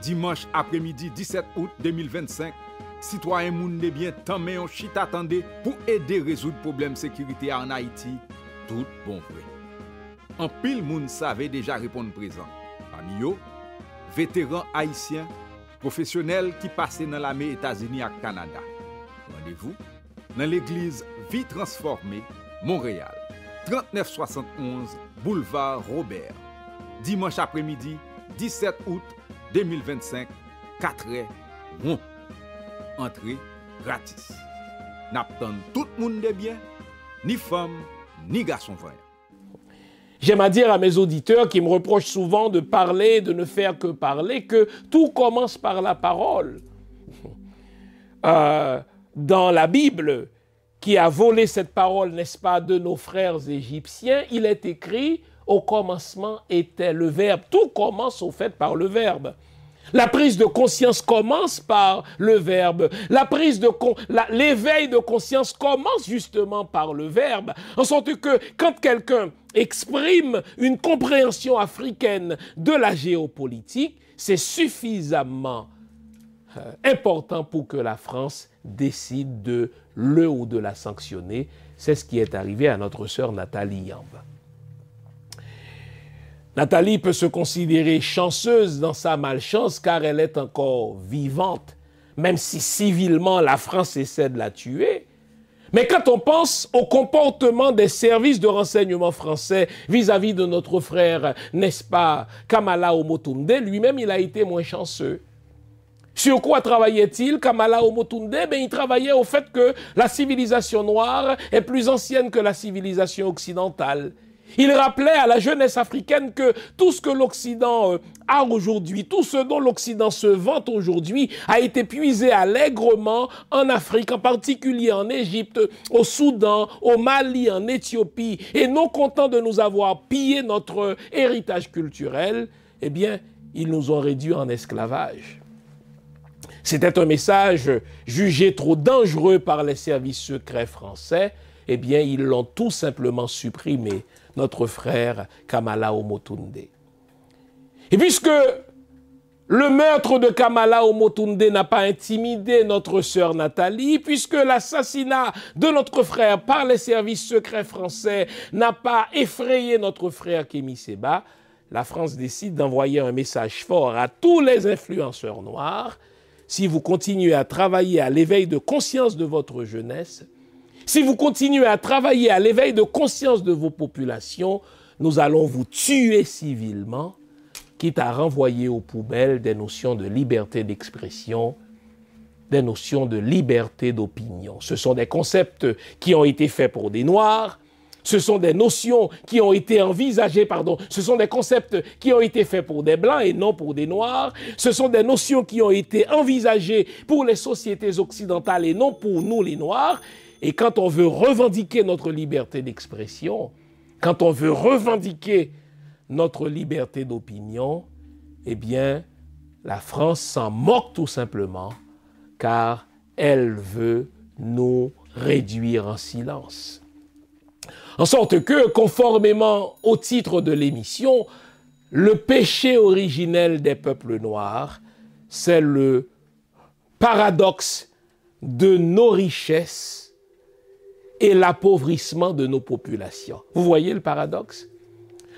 Dimanche après-midi 17 août 2025, citoyens moun de bien tant mais on chit attendé pour aider résoudre problème sécurité en Haïti. Tout bon vrai. En pile moun savait déjà répondre présent. Parmi yo, vétérans haïtiens, professionnels qui passaient dans l'armée États-Unis et Canada. Rendez-vous dans l'église Vie Transformée, Montréal, 3971 boulevard Robert. Dimanche après-midi, 17 août 2025, 4h, bon. Entrée gratis. N'attend tout le monde de bien, ni femme, ni garçon voyant. J'aime à dire à mes auditeurs qui me reprochent souvent de parler, de ne faire que parler, que tout commence par la parole. Dans la Bible, qui a volé cette parole, n'est-ce pas, de nos frères égyptiens, il est écrit « Au commencement était le Verbe ». Tout commence au fait par le Verbe. La prise de conscience commence par le Verbe. L'éveil de conscience commence justement par le Verbe. En sorte que quand quelqu'un exprime une compréhension africaine de la géopolitique, c'est suffisamment important pour que la France décide de le ou de la sanctionner. C'est ce qui est arrivé à notre sœur Nathalie Yamb. Nathalie peut se considérer chanceuse dans sa malchance car elle est encore vivante, même si civilement la France essaie de la tuer. Mais quand on pense au comportement des services de renseignement français vis-à-vis de notre frère, n'est-ce pas, Kamala Omotunde, lui-même il a été moins chanceux. Sur quoi travaillait-il, Kamala Omotunde? Il travaillait au fait que la civilisation noire est plus ancienne que la civilisation occidentale. Il rappelait à la jeunesse africaine que tout ce que l'Occident a aujourd'hui, tout ce dont l'Occident se vante aujourd'hui, a été puisé allègrement en Afrique, en particulier en Égypte, au Soudan, au Mali, en Éthiopie. Et non content de nous avoir pillé notre héritage culturel, eh bien, ils nous ont réduits en esclavage. C'était un message jugé trop dangereux par les services secrets français. Eh bien, ils l'ont tout simplement supprimé, notre frère Kamala Omotunde. Et puisque le meurtre de Kamala Omotunde n'a pas intimidé notre sœur Nathalie, puisque l'assassinat de notre frère par les services secrets français n'a pas effrayé notre frère Kémy Séba, la France décide d'envoyer un message fort à tous les influenceurs noirs. Si vous continuez à travailler à l'éveil de conscience de votre jeunesse, si vous continuez à travailler à l'éveil de conscience de vos populations, nous allons vous tuer civilement, quitte à renvoyer aux poubelles des notions de liberté d'expression, des notions de liberté d'opinion. Ce sont des concepts qui ont été faits pour des Noirs, ce sont des notions qui ont été envisagées, ce sont des concepts qui ont été faits pour des Blancs et non pour des Noirs, ce sont des notions qui ont été envisagées pour les sociétés occidentales et non pour nous les Noirs. Et quand on veut revendiquer notre liberté d'expression, quand on veut revendiquer notre liberté d'opinion, eh bien, la France s'en moque tout simplement, car elle veut nous réduire en silence. En sorte que, conformément au titre de l'émission, le péché originel des peuples noirs, c'est le paradoxe de nos richesses et l'appauvrissement de nos populations. Vous voyez le paradoxe?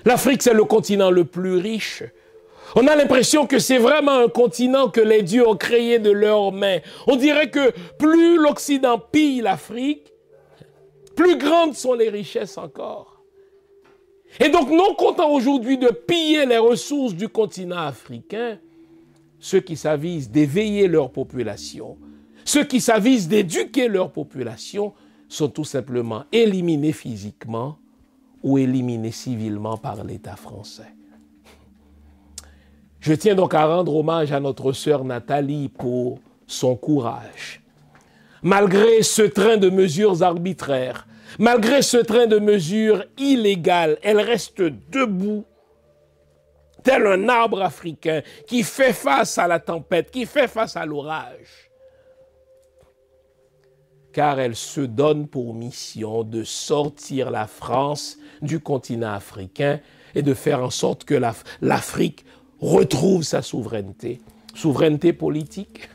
L'Afrique, c'est le continent le plus riche. On a l'impression que c'est vraiment un continent que les dieux ont créé de leurs mains. On dirait que plus l'Occident pille l'Afrique, plus grandes sont les richesses encore. Et donc, non content aujourd'hui de piller les ressources du continent africain, ceux qui s'avisent d'éveiller leur population, ceux qui s'avisent d'éduquer leur population, sont tout simplement éliminés physiquement ou éliminés civilement par l'État français. Je tiens donc à rendre hommage à notre sœur Nathalie pour son courage. Malgré ce train de mesures arbitraires, malgré ce train de mesures illégales, elle reste debout, tel un arbre africain qui fait face à la tempête, qui fait face à l'orage. car elle se donne pour mission de sortir la France du continent africain et de faire en sorte que l'Afrique retrouve sa souveraineté. Souveraineté politique.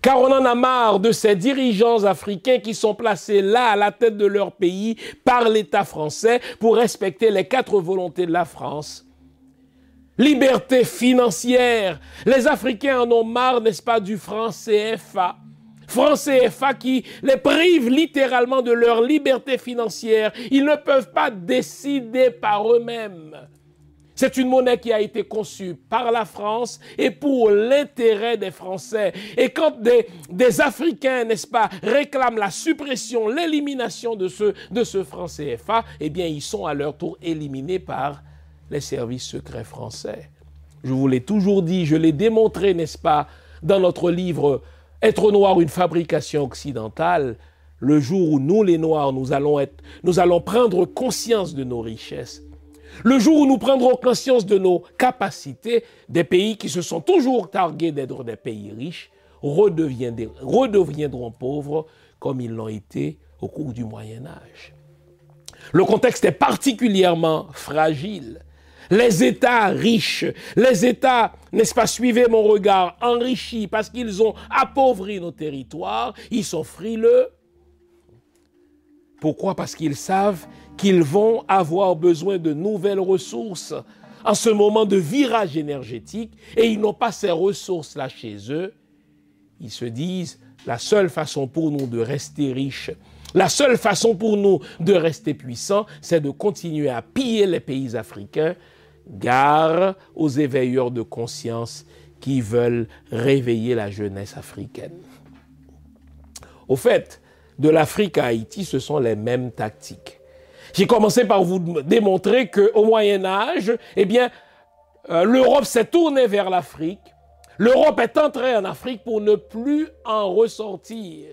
Car on en a marre de ces dirigeants africains qui sont placés là à la tête de leur pays par l'État français pour respecter les 4 volontés de la France. Liberté financière. Les Africains en ont marre, n'est-ce pas, du franc CFA. Franc CFA qui les prive littéralement de leur liberté financière. Ils ne peuvent pas décider par eux-mêmes. C'est une monnaie qui a été conçue par la France et pour l'intérêt des Français. Et quand des Africains, n'est-ce pas, réclament la suppression, l'élimination de ce franc CFA, eh bien, ils sont à leur tour éliminés par les services secrets français. Je vous l'ai toujours dit, je l'ai démontré, n'est-ce pas, dans notre livre « Être noir, une fabrication occidentale », le jour où nous, les Noirs, nous allons prendre conscience de nos richesses. Le jour où nous prendrons conscience de nos capacités, des pays qui se sont toujours targués d'être des pays riches redeviendront pauvres comme ils l'ont été au cours du Moyen-Âge. Le contexte est particulièrement fragile. Les États riches, les États, n'est-ce pas, suivez mon regard, enrichis parce qu'ils ont appauvri nos territoires, ils sont frileux. Pourquoi? Parce qu'ils savent qu'ils vont avoir besoin de nouvelles ressources en ce moment de virage énergétique et ils n'ont pas ces ressources-là chez eux. Ils se disent, la seule façon pour nous de rester riches, la seule façon pour nous de rester puissants, c'est de continuer à piller les pays africains. Gare aux éveilleurs de conscience qui veulent réveiller la jeunesse africaine. Au fait, de l'Afrique à Haïti, ce sont les mêmes tactiques. J'ai commencé par vous démontrer qu'au Moyen-Âge, eh bien, l'Europe s'est tournée vers l'Afrique. L'Europe est entrée en Afrique pour ne plus en ressortir.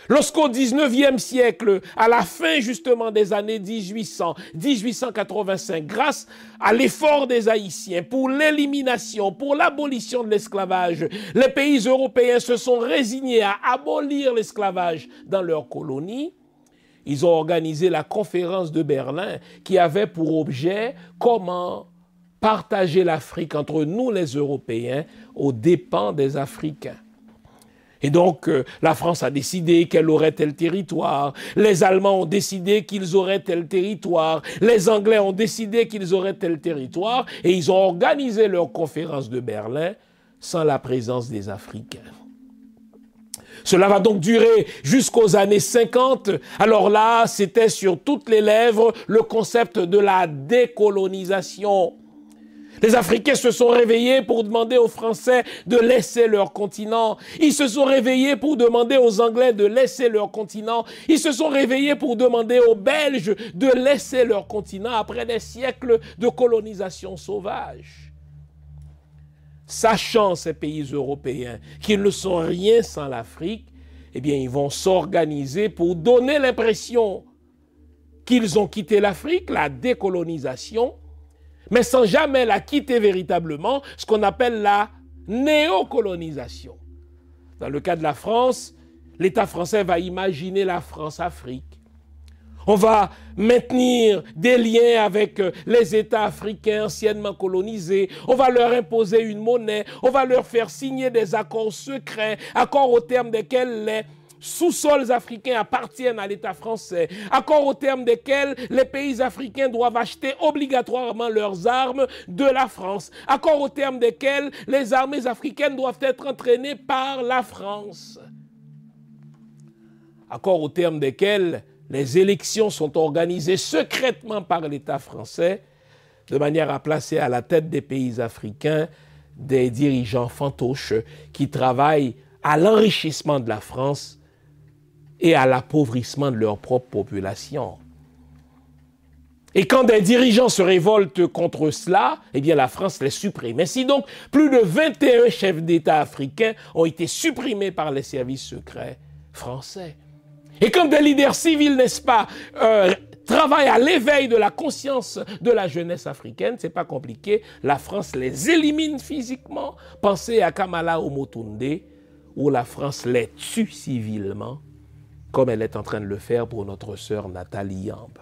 Lorsqu'au 19e siècle, à la fin justement des années 1885, grâce à l'effort des Haïtiens pour l'élimination, pour l'abolition de l'esclavage, les pays européens se sont résignés à abolir l'esclavage dans leurs colonies. Ils ont organisé la conférence de Berlin qui avait pour objet comment partager l'Afrique entre nous les Européens aux dépens des Africains. Et donc, la France a décidé qu'elle aurait tel territoire, les Allemands ont décidé qu'ils auraient tel territoire, les Anglais ont décidé qu'ils auraient tel territoire, et ils ont organisé leur conférence de Berlin sans la présence des Africains. Cela va donc durer jusqu'aux années 50. Alors là, c'était sur toutes les lèvres le concept de la décolonisation. Les Africains se sont réveillés pour demander aux Français de laisser leur continent. Ils se sont réveillés pour demander aux Anglais de laisser leur continent. Ils se sont réveillés pour demander aux Belges de laisser leur continent après des siècles de colonisation sauvage. Sachant ces pays européens qu'ils ne sont rien sans l'Afrique, eh bien, ils vont s'organiser pour donner l'impression qu'ils ont quitté l'Afrique, la décolonisation, mais sans jamais la quitter véritablement, ce qu'on appelle la néocolonisation. Dans le cas de la France, l'État français va imaginer la France-Afrique. On va maintenir des liens avec les États africains anciennement colonisés. On va leur imposer une monnaie. On va leur faire signer des accords secrets, accords au terme desquels les sous-sols africains appartiennent à l'État français, accords au terme desquels les pays africains doivent acheter obligatoirement leurs armes de la France, accords au terme desquels les armées africaines doivent être entraînées par la France, accords au terme desquels les élections sont organisées secrètement par l'État français de manière à placer à la tête des pays africains des dirigeants fantoches qui travaillent à l'enrichissement de la France et à l'appauvrissement de leur propre population. Et quand des dirigeants se révoltent contre cela, eh bien la France les supprime. Ainsi donc, plus de 21 chefs d'État africains ont été supprimés par les services secrets français. Et quand des leaders civils, n'est-ce pas, travaillent à l'éveil de la conscience de la jeunesse africaine, c'est pas compliqué, la France les élimine physiquement. Pensez à Kamala Omotunde, où la France les tue civilement comme elle est en train de le faire pour notre sœur Nathalie Yamb.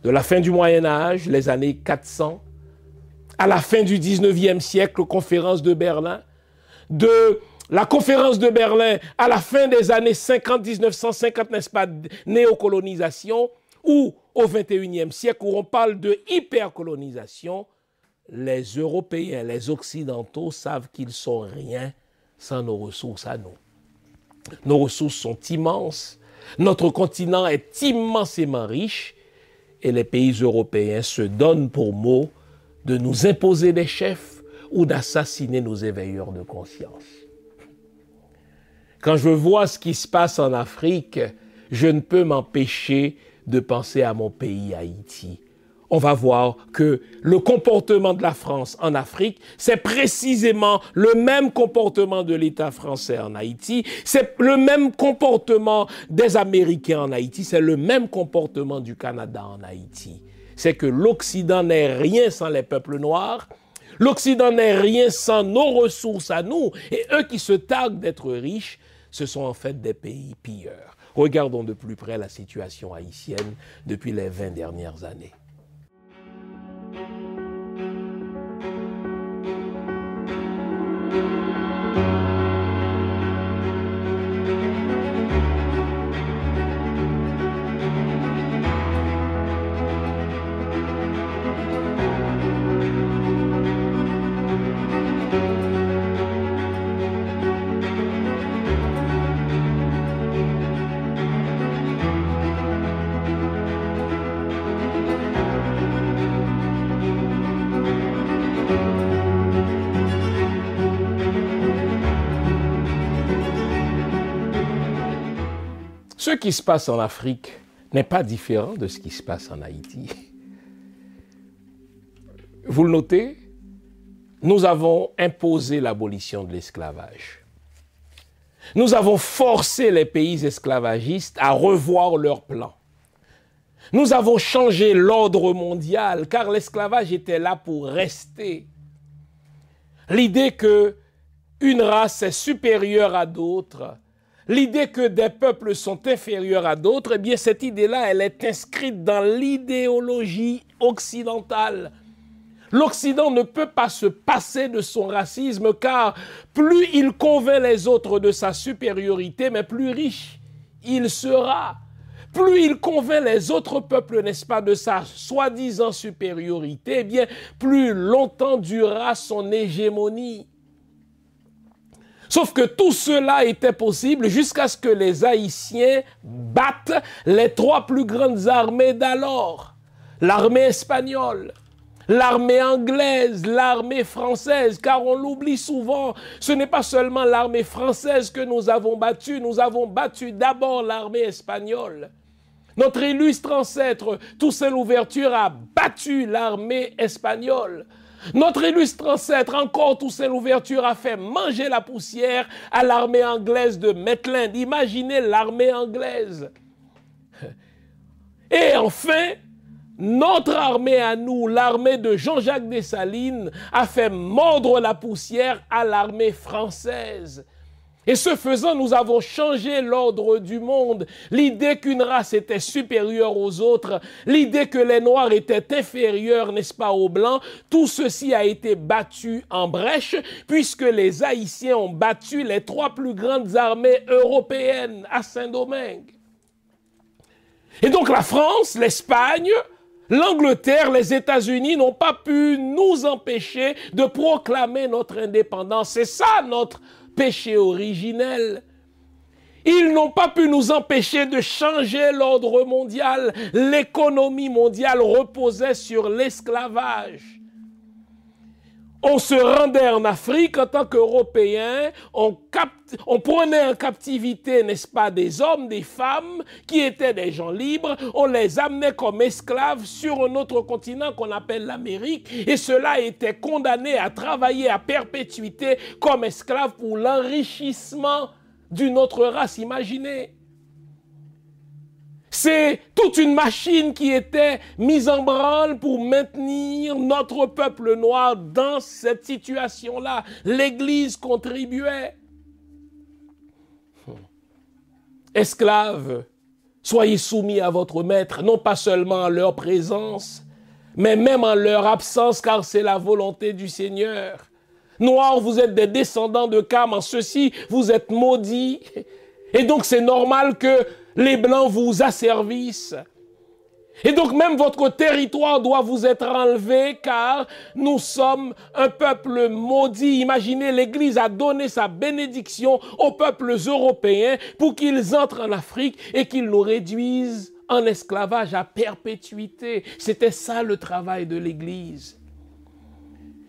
De la fin du Moyen-Âge, les années 400, à la fin du 19e siècle, conférence de Berlin, de la conférence de Berlin à la fin des années 50, 1950, n'est-ce pas, néocolonisation, ou au 21e siècle, où on parle de hypercolonisation, les Européens, les Occidentaux savent qu'ils sont rien sans nos ressources à nous. Nos ressources sont immenses, notre continent est immensément riche, et les pays européens se donnent pour mot de nous imposer des chefs ou d'assassiner nos éveilleurs de conscience. Quand je vois ce qui se passe en Afrique, je ne peux m'empêcher de penser à mon pays, Haïti. On va voir que le comportement de la France en Afrique, c'est précisément le même comportement de l'État français en Haïti, c'est le même comportement des Américains en Haïti, c'est le même comportement du Canada en Haïti. C'est que l'Occident n'est rien sans les peuples noirs, l'Occident n'est rien sans nos ressources à nous, et eux qui se targuent d'être riches, ce sont en fait des pays pilleurs. Regardons de plus près la situation haïtienne depuis les 20 dernières années. Ce qui se passe en Afrique n'est pas différent de ce qui se passe en Haïti. Vous le notez, nous avons imposé l'abolition de l'esclavage. Nous avons forcé les pays esclavagistes à revoir leurs plans. Nous avons changé l'ordre mondial car l'esclavage était là pour rester. L'idée qu'une race est supérieure à d'autres, l'idée que des peuples sont inférieurs à d'autres, eh bien cette idée-là, elle est inscrite dans l'idéologie occidentale. L'Occident ne peut pas se passer de son racisme car plus il convainc les autres de sa supériorité, mais plus riche il sera. Plus il convainc les autres peuples, n'est-ce pas, de sa soi-disant supériorité, eh bien plus longtemps durera son hégémonie. Sauf que tout cela était possible jusqu'à ce que les Haïtiens battent les trois plus grandes armées d'alors. L'armée espagnole, l'armée anglaise, l'armée française, car on l'oublie souvent, ce n'est pas seulement l'armée française que nous avons battu d'abord l'armée espagnole. Notre illustre ancêtre, Toussaint Louverture, a battu l'armée espagnole. Notre illustre ancêtre, encore Toussaint Louverture, a fait manger la poussière à l'armée anglaise de Maitland. Imaginez l'armée anglaise. Et enfin, notre armée à nous, l'armée de Jean-Jacques Dessalines, a fait mordre la poussière à l'armée française. Et ce faisant, nous avons changé l'ordre du monde. L'idée qu'une race était supérieure aux autres, l'idée que les Noirs étaient inférieurs, n'est-ce pas, aux Blancs, tout ceci a été battu en brèche, puisque les Haïtiens ont battu les trois plus grandes armées européennes à Saint-Domingue. Et donc la France, l'Espagne, l'Angleterre, les États-Unis n'ont pas pu nous empêcher de proclamer notre indépendance. C'est ça notre péché originel. Ils n'ont pas pu nous empêcher de changer l'ordre mondial. L'économie mondiale reposait sur l'esclavage. On se rendait en Afrique en tant qu'Européens, on prenait en captivité, n'est-ce pas, des hommes, des femmes qui étaient des gens libres, on les amenait comme esclaves sur un autre continent qu'on appelle l'Amérique, et ceux-là étaient condamnés à travailler à perpétuité comme esclaves pour l'enrichissement d'une autre race, imaginez. C'est toute une machine qui était mise en branle pour maintenir notre peuple noir dans cette situation-là. L'Église contribuait. Esclaves, soyez soumis à votre maître, non pas seulement en leur présence, mais même en leur absence, car c'est la volonté du Seigneur. Noirs, vous êtes des descendants de Cam, en ceci, vous êtes maudits. Et donc, c'est normal que les Blancs vous asservissent. Et donc, même votre territoire doit vous être enlevé, car nous sommes un peuple maudit. Imaginez, l'Église a donné sa bénédiction aux peuples européens pour qu'ils entrent en Afrique et qu'ils nous réduisent en esclavage à perpétuité. C'était ça le travail de l'Église.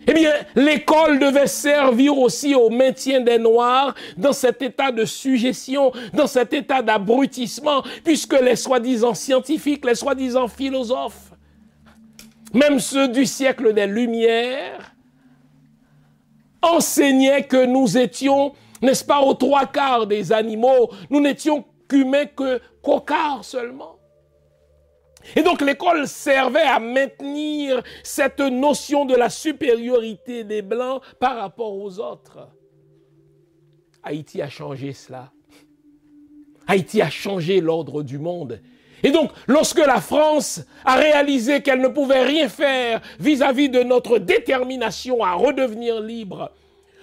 Eh bien, l'école devait servir aussi au maintien des Noirs dans cet état de sujétion, dans cet état d'abrutissement, puisque les soi-disant scientifiques, les soi-disant philosophes, même ceux du siècle des Lumières, enseignaient que nous étions, n'est-ce pas, aux 3/4 des animaux, nous n'étions qu'humains qu'au quart seulement. Et donc l'école servait à maintenir cette notion de la supériorité des Blancs par rapport aux autres. Haïti a changé cela. Haïti a changé l'ordre du monde. Et donc, lorsque la France a réalisé qu'elle ne pouvait rien faire vis-à-vis de notre détermination à redevenir libre,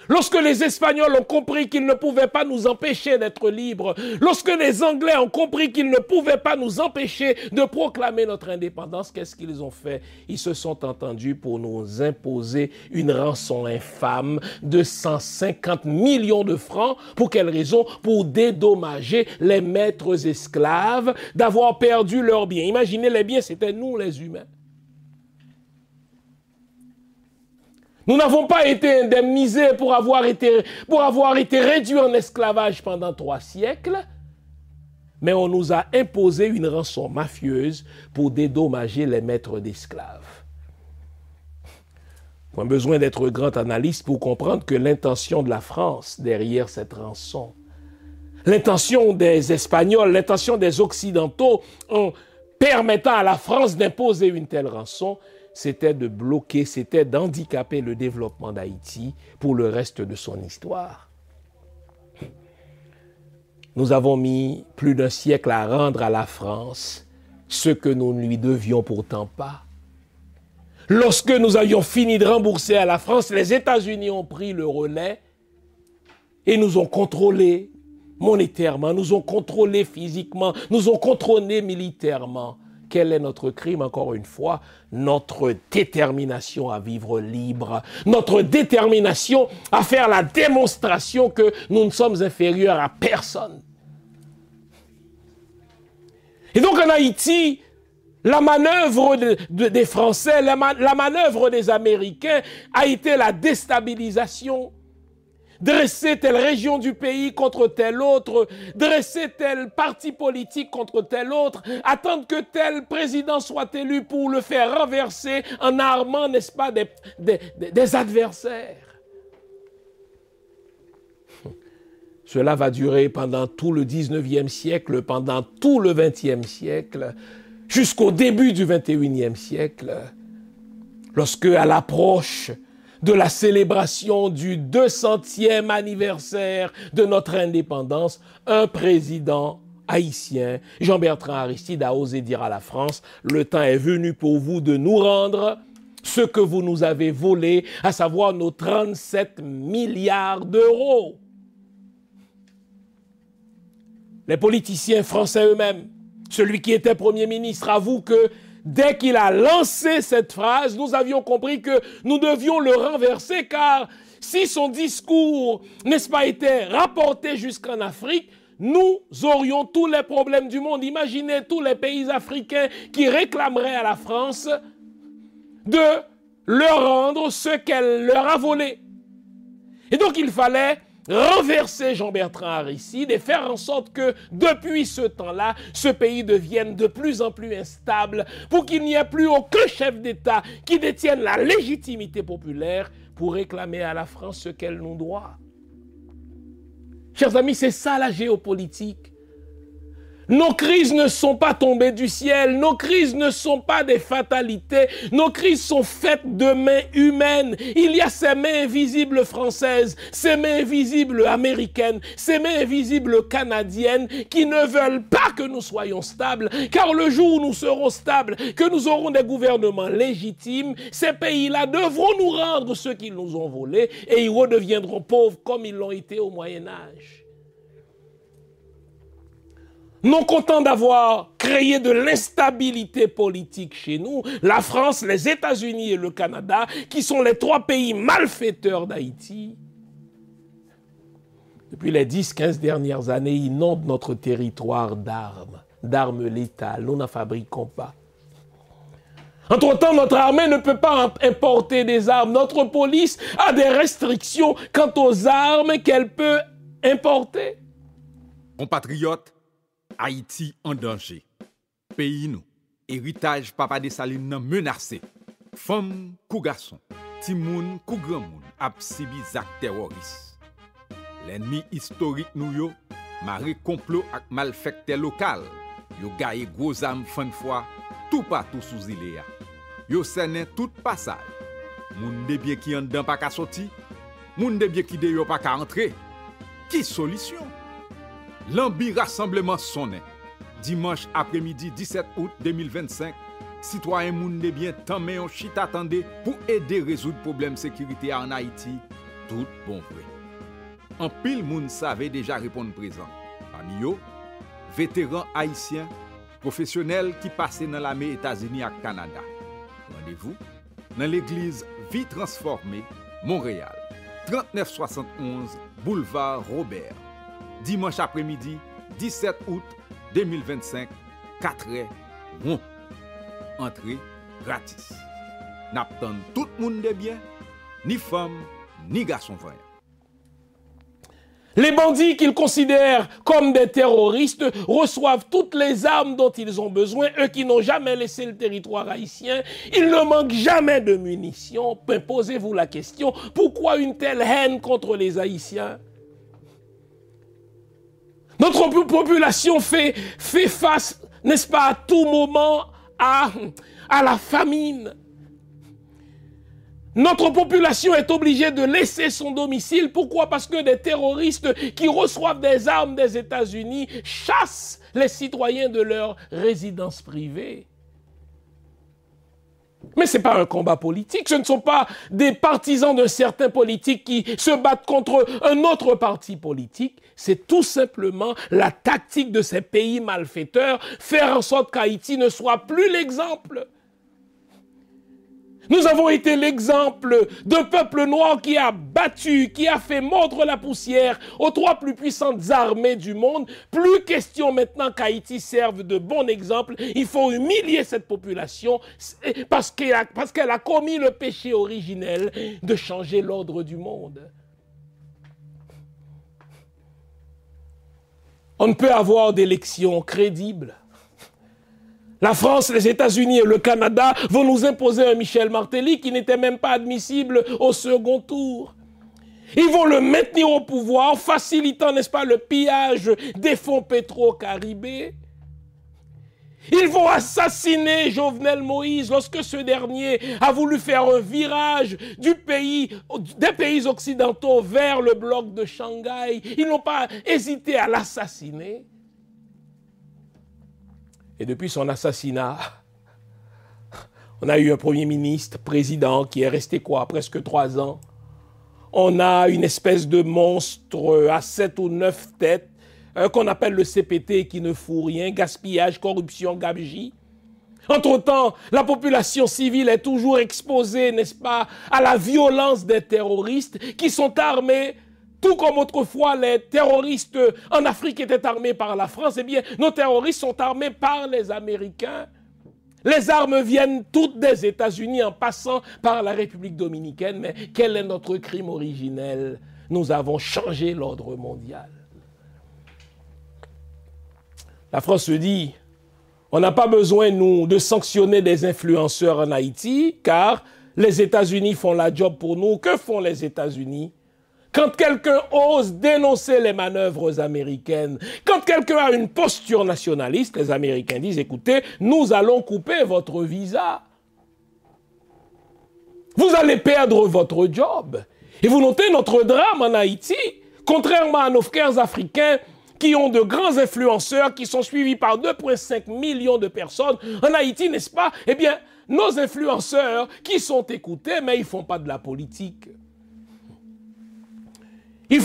lorsque les Espagnols ont compris qu'ils ne pouvaient pas nous empêcher d'être libres, lorsque les Anglais ont compris qu'ils ne pouvaient pas nous empêcher de proclamer notre indépendance, qu'est-ce qu'ils ont fait? Ils se sont entendus pour nous imposer une rançon infâme de 150 millions de francs. Pour quelle raison? Pour dédommager les maîtres esclaves d'avoir perdu leurs biens. Imaginez, les biens, c'était nous les humains. Nous n'avons pas été indemnisés pour avoir été réduits en esclavage pendant 3 siècles, mais on nous a imposé une rançon mafieuse pour dédommager les maîtres d'esclaves. Pas besoin d'être grand analyste pour comprendre que l'intention de la France derrière cette rançon, l'intention des Espagnols, l'intention des Occidentaux en permettant à la France d'imposer une telle rançon, c'était de bloquer, c'était d'handicaper le développement d'Haïti pour le reste de son histoire. Nous avons mis plus d'1 siècle à rendre à la France ce que nous ne lui devions pourtant pas. Lorsque nous avions fini de rembourser à la France, les États-Unis ont pris le relais et nous ont contrôlés monétairement, nous ont contrôlés physiquement, nous ont contrôlés militairement. Quel est notre crime, encore une fois? Notre détermination à vivre libre, notre détermination à faire la démonstration que nous ne sommes inférieurs à personne. Et donc en Haïti, la manœuvre des Français, la manœuvre des Américains a été la déstabilisation. Dresser telle région du pays contre telle autre, dresser tel parti politique contre tel autre, attendre que tel président soit élu pour le faire renverser en armant, n'est-ce pas, des adversaires. Cela va durer pendant tout le 19e siècle, pendant tout le 20e siècle, jusqu'au début du 21e siècle, lorsque, à l'approche de la célébration du 200e anniversaire de notre indépendance, un président haïtien, Jean-Bertrand Aristide, a osé dire à la France, le temps est venu pour vous de nous rendre ce que vous nous avez volé, à savoir nos 37 milliards d'euros. Les politiciens français eux-mêmes, celui qui était Premier ministre, avoue que dès qu'il a lancé cette phrase, nous avions compris que nous devions le renverser, car si son discours, n'est-ce pas, était rapporté jusqu'en Afrique, nous aurions tous les problèmes du monde. Imaginez tous les pays africains qui réclameraient à la France de leur rendre ce qu'elle leur a volé. Et donc il fallait renverser Jean-Bertrand Aristide et faire en sorte que, depuis ce temps-là, ce pays devienne de plus en plus instable pour qu'il n'y ait plus aucun chef d'État qui détienne la légitimité populaire pour réclamer à la France ce qu'elle nous doit. Chers amis, c'est ça la géopolitique. Nos crises ne sont pas tombées du ciel, nos crises ne sont pas des fatalités, nos crises sont faites de mains humaines. Il y a ces mains invisibles françaises, ces mains invisibles américaines, ces mains invisibles canadiennes qui ne veulent pas que nous soyons stables, car le jour où nous serons stables, que nous aurons des gouvernements légitimes, ces pays-là devront nous rendre ce qu'ils nous ont volé et ils redeviendront pauvres comme ils l'ont été au Moyen-Âge. Non content d'avoir créé de l'instabilité politique chez nous, la France, les États-Unis et le Canada, qui sont les 3 pays malfaiteurs d'Haïti, depuis les 10-15 dernières années, inondent notre territoire d'armes létales. Nous n'en fabriquons pas. Entre-temps, notre armée ne peut pas importer des armes. Notre police a des restrictions quant aux armes qu'elle peut importer. Compatriotes, Haïti en danger. Pays nous, héritage Papa Dessalines nan menacé. Femmes, kou garçon, ti moun, kou grand moun, ap sibi zak terroriste. L'ennemi historique nous yo, maré complot ak malfecté local. Yo gaye gros âme fin de fois, tout partout sous île ya. Yo sene tout passage. Moun de bien qui en dedans pas ka sorti, moun de bien qui de yo pas ka entrer. Qui solution? L'ambi rassemblement sonné. Dimanche après-midi 17 août 2025, citoyens moun de bien tant mais on chit attendé pour aider résoudre problème sécurité en Haïti, tout bon vrai. En pile moun savait déjà répondre présent. Parmi yo, vétérans haïtiens, professionnels qui passaient dans l'armée États-Unis et Canada. Rendez-vous dans l'église Vie Transformée, Montréal, 3971 boulevard Robert. Dimanche après-midi, 17 août 2025, 4h, bon. Entrée gratis. N'attend tout le monde de bien, ni femme, ni garçon voyant. Les bandits qu'ils considèrent comme des terroristes reçoivent toutes les armes dont ils ont besoin, eux qui n'ont jamais laissé le territoire haïtien. Ils ne manquent jamais de munitions. Posez-vous la question, pourquoi une telle haine contre les Haïtiens? Notre population fait face, n'est-ce pas, à tout moment à la famine. Notre population est obligée de laisser son domicile. Pourquoi? Parce que des terroristes qui reçoivent des armes des États-Unis chassent les citoyens de leur résidence privée. Mais ce n'est pas un combat politique, ce ne sont pas des partisans d'un certain politique qui se battent contre un autre parti politique. C'est tout simplement la tactique de ces pays malfaiteurs, faire en sorte qu'Haïti ne soit plus l'exemple. Nous avons été l'exemple d'un peuple noir qui a battu, qui a fait mordre la poussière aux 3 plus puissantes armées du monde. Plus question maintenant qu'Haïti serve de bon exemple. Il faut humilier cette population parce qu'elle a commis le péché originel de changer l'ordre du monde. On ne peut avoir d'élections crédibles. La France, les États-Unis et le Canada vont nous imposer un Michel Martelly qui n'était même pas admissible au second tour. Ils vont le maintenir au pouvoir, facilitant, n'est-ce pas, le pillage des fonds pétro-caribés. Ils vont assassiner Jovenel Moïse lorsque ce dernier a voulu faire un virage des pays occidentaux vers le bloc de Shanghai. Ils n'ont pas hésité à l'assassiner. Et depuis son assassinat, on a eu un premier ministre, président, qui est resté presque 3 ans. On a une espèce de monstre à 7 ou 9 têtes, qu'on appelle le CPT, qui ne fout rien, gaspillage, corruption, gabegie. Entre-temps, la population civile est toujours exposée, n'est-ce pas, à la violence des terroristes qui sont armés. Tout comme autrefois, les terroristes en Afrique étaient armés par la France, eh bien, nos terroristes sont armés par les Américains. Les armes viennent toutes des États-Unis en passant par la République dominicaine. Mais quel est notre crime originel? Nous avons changé l'ordre mondial. La France se dit, on n'a pas besoin, nous, de sanctionner des influenceurs en Haïti, car les États-Unis font la job pour nous. Que font les États-Unis? Quand quelqu'un ose dénoncer les manœuvres américaines, quand quelqu'un a une posture nationaliste, les Américains disent, écoutez, nous allons couper votre visa. Vous allez perdre votre job. Et vous notez notre drame en Haïti, contrairement à nos frères africains qui ont de grands influenceurs, qui sont suivis par 2,5 millions de personnes. En Haïti, n'est-ce pas? Eh bien, nos influenceurs qui sont écoutés, mais ils ne font pas de la politique. Ils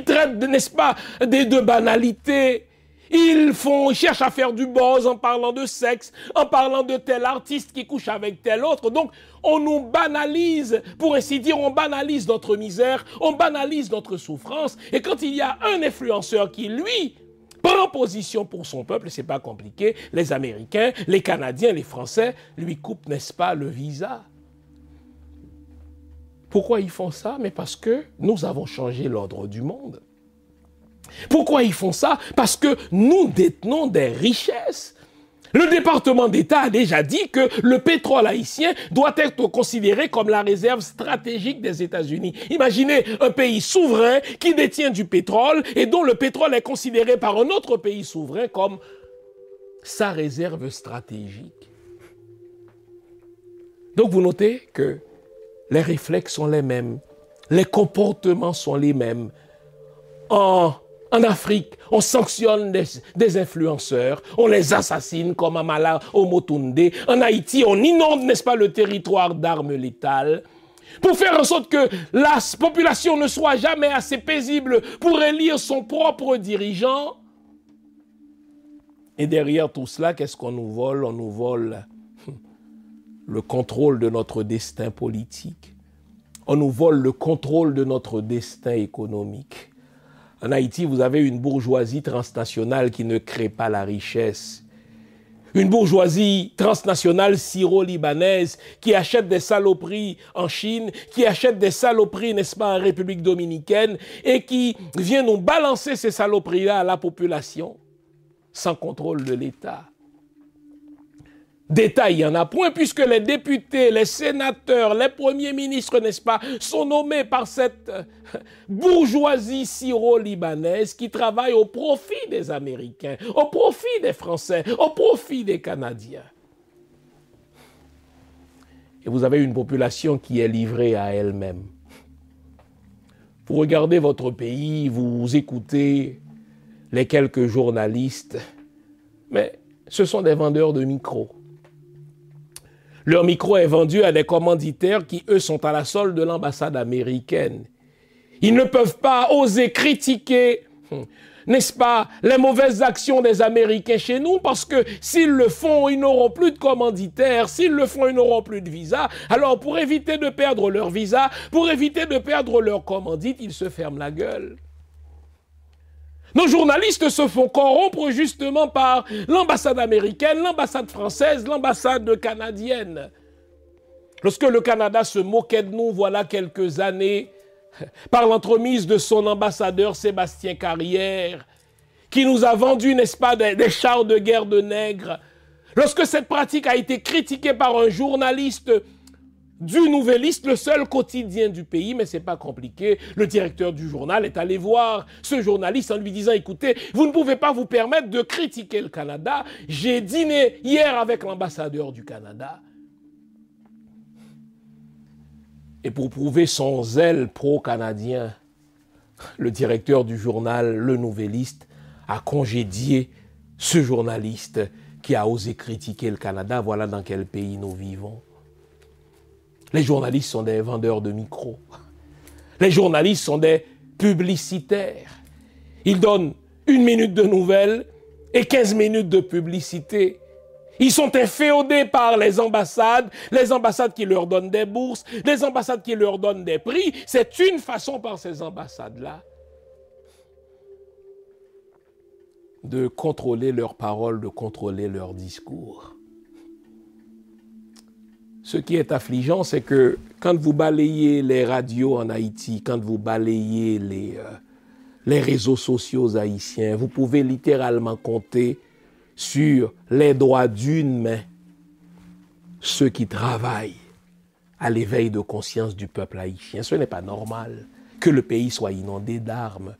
traitent, n'est-ce pas, de banalités. Ils cherchent à faire du buzz en parlant de sexe, en parlant de tel artiste qui couche avec tel autre. Donc, on nous banalise, pour ainsi dire, on banalise notre misère, on banalise notre souffrance. Et quand il y a un influenceur qui, lui, prend position pour son peuple, c'est pas compliqué, les Américains, les Canadiens, les Français lui coupent, n'est-ce pas, le visa. Pourquoi ils font ça? Mais parce que nous avons changé l'ordre du monde. Pourquoi ils font ça? Parce que nous détenons des richesses. Le département d'État a déjà dit que le pétrole haïtien doit être considéré comme la réserve stratégique des États-Unis. Imaginez un pays souverain qui détient du pétrole et dont le pétrole est considéré par un autre pays souverain comme sa réserve stratégique. Donc vous notez que les réflexes sont les mêmes, les comportements sont les mêmes. En Afrique, on sanctionne des influenceurs, on les assassine comme Amala Omotunde. En Haïti, on inonde, n'est-ce pas, le territoire d'armes létales pour faire en sorte que la population ne soit jamais assez paisible pour élire son propre dirigeant. Et derrière tout cela, qu'est-ce qu'on nous vole? On nous vole le contrôle de notre destin politique. On nous vole le contrôle de notre destin économique. En Haïti, vous avez une bourgeoisie transnationale qui ne crée pas la richesse. Une bourgeoisie transnationale syro-libanaise qui achète des saloperies en Chine, qui achète des saloperies, n'est-ce pas, en République dominicaine, et qui vient nous balancer ces saloperies-là à la population, sans contrôle de l'État. D'État, il n'y en a point, puisque les députés, les sénateurs, les premiers ministres, n'est-ce pas, sont nommés par cette bourgeoisie syro-libanaise qui travaille au profit des Américains, au profit des Français, au profit des Canadiens. Et vous avez une population qui est livrée à elle-même. Vous regardez votre pays, vous écoutez les quelques journalistes, mais ce sont des vendeurs de micros. Leur micro est vendu à des commanditaires qui, eux, sont à la solde de l'ambassade américaine. Ils ne peuvent pas oser critiquer, n'est-ce pas, les mauvaises actions des Américains chez nous, parce que s'ils le font, ils n'auront plus de commanditaires, s'ils le font, ils n'auront plus de visa. Alors, pour éviter de perdre leur visa, pour éviter de perdre leur commandite, ils se ferment la gueule. Nos journalistes se font corrompre justement par l'ambassade américaine, l'ambassade française, l'ambassade canadienne. Lorsque le Canada se moquait de nous, voilà quelques années, par l'entremise de son ambassadeur Sébastien Carrière, qui nous a vendu, n'est-ce pas, des chars de guerre de nègres. Lorsque cette pratique a été critiquée par un journaliste du Nouvelliste, le seul quotidien du pays, mais c'est pas compliqué. Le directeur du journal est allé voir ce journaliste en lui disant, écoutez, vous ne pouvez pas vous permettre de critiquer le Canada. J'ai dîné hier avec l'ambassadeur du Canada. Et pour prouver son zèle pro-canadien, le directeur du journal, le Nouvelliste, a congédié ce journaliste qui a osé critiquer le Canada. Voilà dans quel pays nous vivons. Les journalistes sont des vendeurs de micros. Les journalistes sont des publicitaires. Ils donnent 1 minute de nouvelles et 15 minutes de publicité. Ils sont inféodés par les ambassades qui leur donnent des bourses, les ambassades qui leur donnent des prix. C'est une façon par ces ambassades-là de contrôler leurs paroles, de contrôler leurs discours. Ce qui est affligeant, c'est que quand vous balayez les radios en Haïti, quand vous balayez les réseaux sociaux haïtiens, vous pouvez littéralement compter sur les doigts d'une main ceux qui travaillent à l'éveil de conscience du peuple haïtien. Ce n'est pas normal que le pays soit inondé d'armes.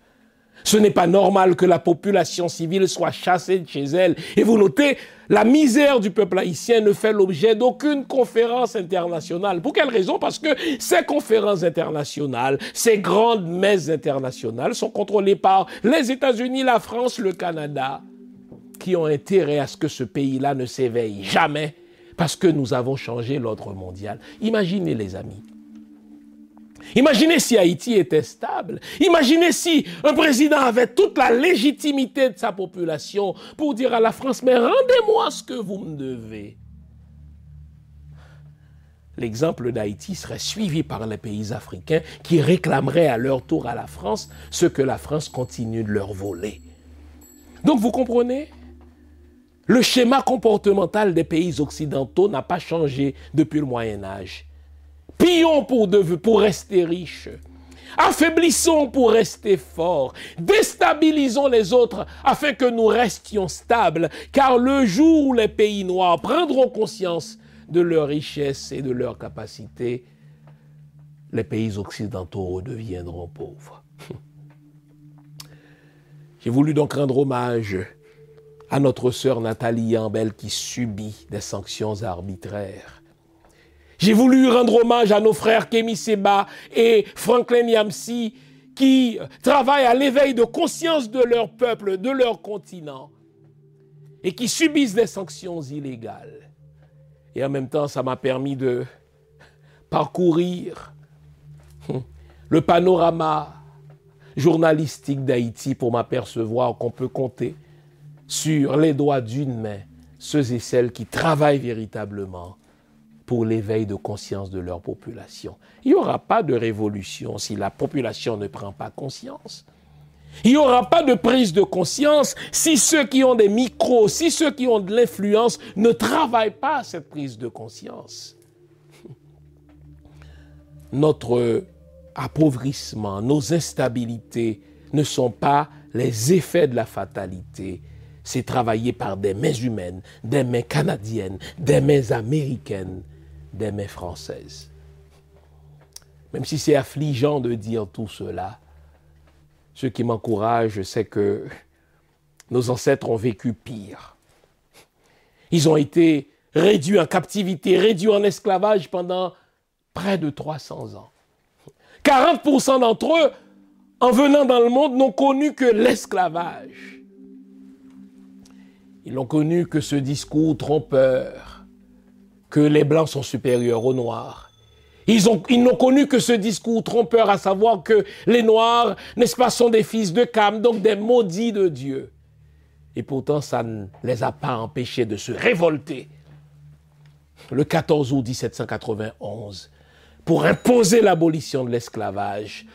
Ce n'est pas normal que la population civile soit chassée de chez elle. Et vous notez, la misère du peuple haïtien ne fait l'objet d'aucune conférence internationale. Pour quelle raison? Parce que ces conférences internationales, ces grandes messes internationales sont contrôlées par les États-Unis, la France, le Canada, qui ont intérêt à ce que ce pays-là ne s'éveille jamais, parce que nous avons changé l'ordre mondial. Imaginez, les amis. Imaginez si Haïti était stable. Imaginez si un président avait toute la légitimité de sa population pour dire à la France, mais rendez-moi ce que vous me devez. L'exemple d'Haïti serait suivi par les pays africains qui réclameraient à leur tour à la France ce que la France continue de leur voler. Donc vous comprenez? Le schéma comportemental des pays occidentaux n'a pas changé depuis le Moyen-Âge. Pillons pour rester riches. Affaiblissons pour rester forts. Déstabilisons les autres afin que nous restions stables. Car le jour où les pays noirs prendront conscience de leur richesse et de leur capacité, les pays occidentaux redeviendront pauvres. J'ai voulu donc rendre hommage à notre sœur Nathalie Yambel qui subit des sanctions arbitraires. J'ai voulu rendre hommage à nos frères Kémy Séba et Franklin Yamsi qui travaillent à l'éveil de conscience de leur peuple, de leur continent et qui subissent des sanctions illégales. Et en même temps, ça m'a permis de parcourir le panorama journalistique d'Haïti pour m'apercevoir qu'on peut compter sur les doigts d'une main ceux et celles qui travaillent véritablement pour l'éveil de conscience de leur population. Il n'y aura pas de révolution si la population ne prend pas conscience. Il n'y aura pas de prise de conscience si ceux qui ont des micros, si ceux qui ont de l'influence ne travaillent pas à cette prise de conscience. Notre appauvrissement, nos instabilités ne sont pas les effets de la fatalité. C'est travaillé par des mains humaines, des mains canadiennes, des mains américaines, des mains françaises. Même si c'est affligeant de dire tout cela, ce qui m'encourage, c'est que nos ancêtres ont vécu pire. Ils ont été réduits en captivité, réduits en esclavage pendant près de 300 ans. 40% d'entre eux, en venant dans le monde, n'ont connu que l'esclavage. Ils n'ont connu que ce discours trompeur, que les Blancs sont supérieurs aux Noirs. Ils n'ont connu que ce discours trompeur, à savoir que les Noirs, n'est-ce pas, sont des fils de Cam, donc des maudits de Dieu. Et pourtant, ça ne les a pas empêchés de se révolter. Le 14 août 1791, pour imposer l'abolition de l'esclavage,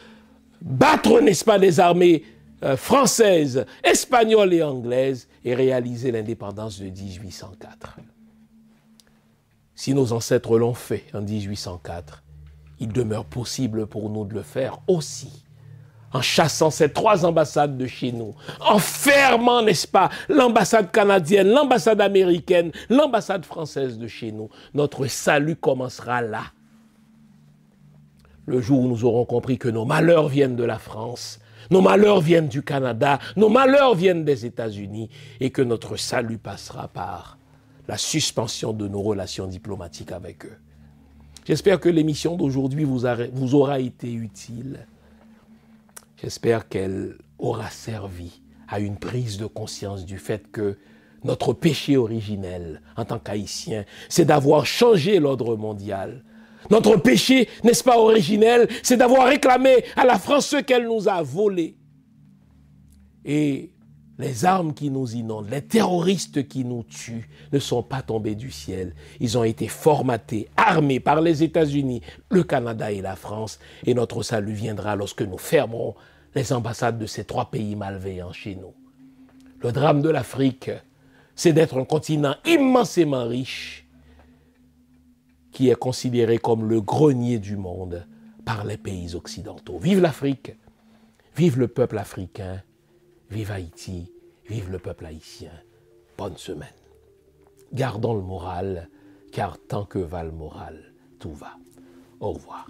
battre, n'est-ce pas, les armées françaises, espagnoles et anglaises et réaliser l'indépendance de 1804. Si nos ancêtres l'ont fait en 1804, il demeure possible pour nous de le faire aussi, en chassant ces 3 ambassades de chez nous, en fermant, n'est-ce pas, l'ambassade canadienne, l'ambassade américaine, l'ambassade française de chez nous. Notre salut commencera là. Le jour où nous aurons compris que nos malheurs viennent de la France, nos malheurs viennent du Canada, nos malheurs viennent des États-Unis et que notre salut passera par la suspension de nos relations diplomatiques avec eux. J'espère que l'émission d'aujourd'hui vous aura été utile. J'espère qu'elle aura servi à une prise de conscience du fait que notre péché originel en tant qu'Haïtiens, c'est d'avoir changé l'ordre mondial. Notre péché, n'est-ce pas, originel, c'est d'avoir réclamé à la France ce qu'elle nous a volé. Et les armes qui nous inondent, les terroristes qui nous tuent ne sont pas tombés du ciel. Ils ont été formatés, armés par les États-Unis, le Canada et la France. Et notre salut viendra lorsque nous fermerons les ambassades de ces 3 pays malveillants chez nous. Le drame de l'Afrique, c'est d'être un continent immensément riche qui est considéré comme le grenier du monde par les pays occidentaux. Vive l'Afrique, vive le peuple africain, vive Haïti, vive le peuple haïtien. Bonne semaine. Gardons le moral, car tant que va le moral, tout va. Au revoir.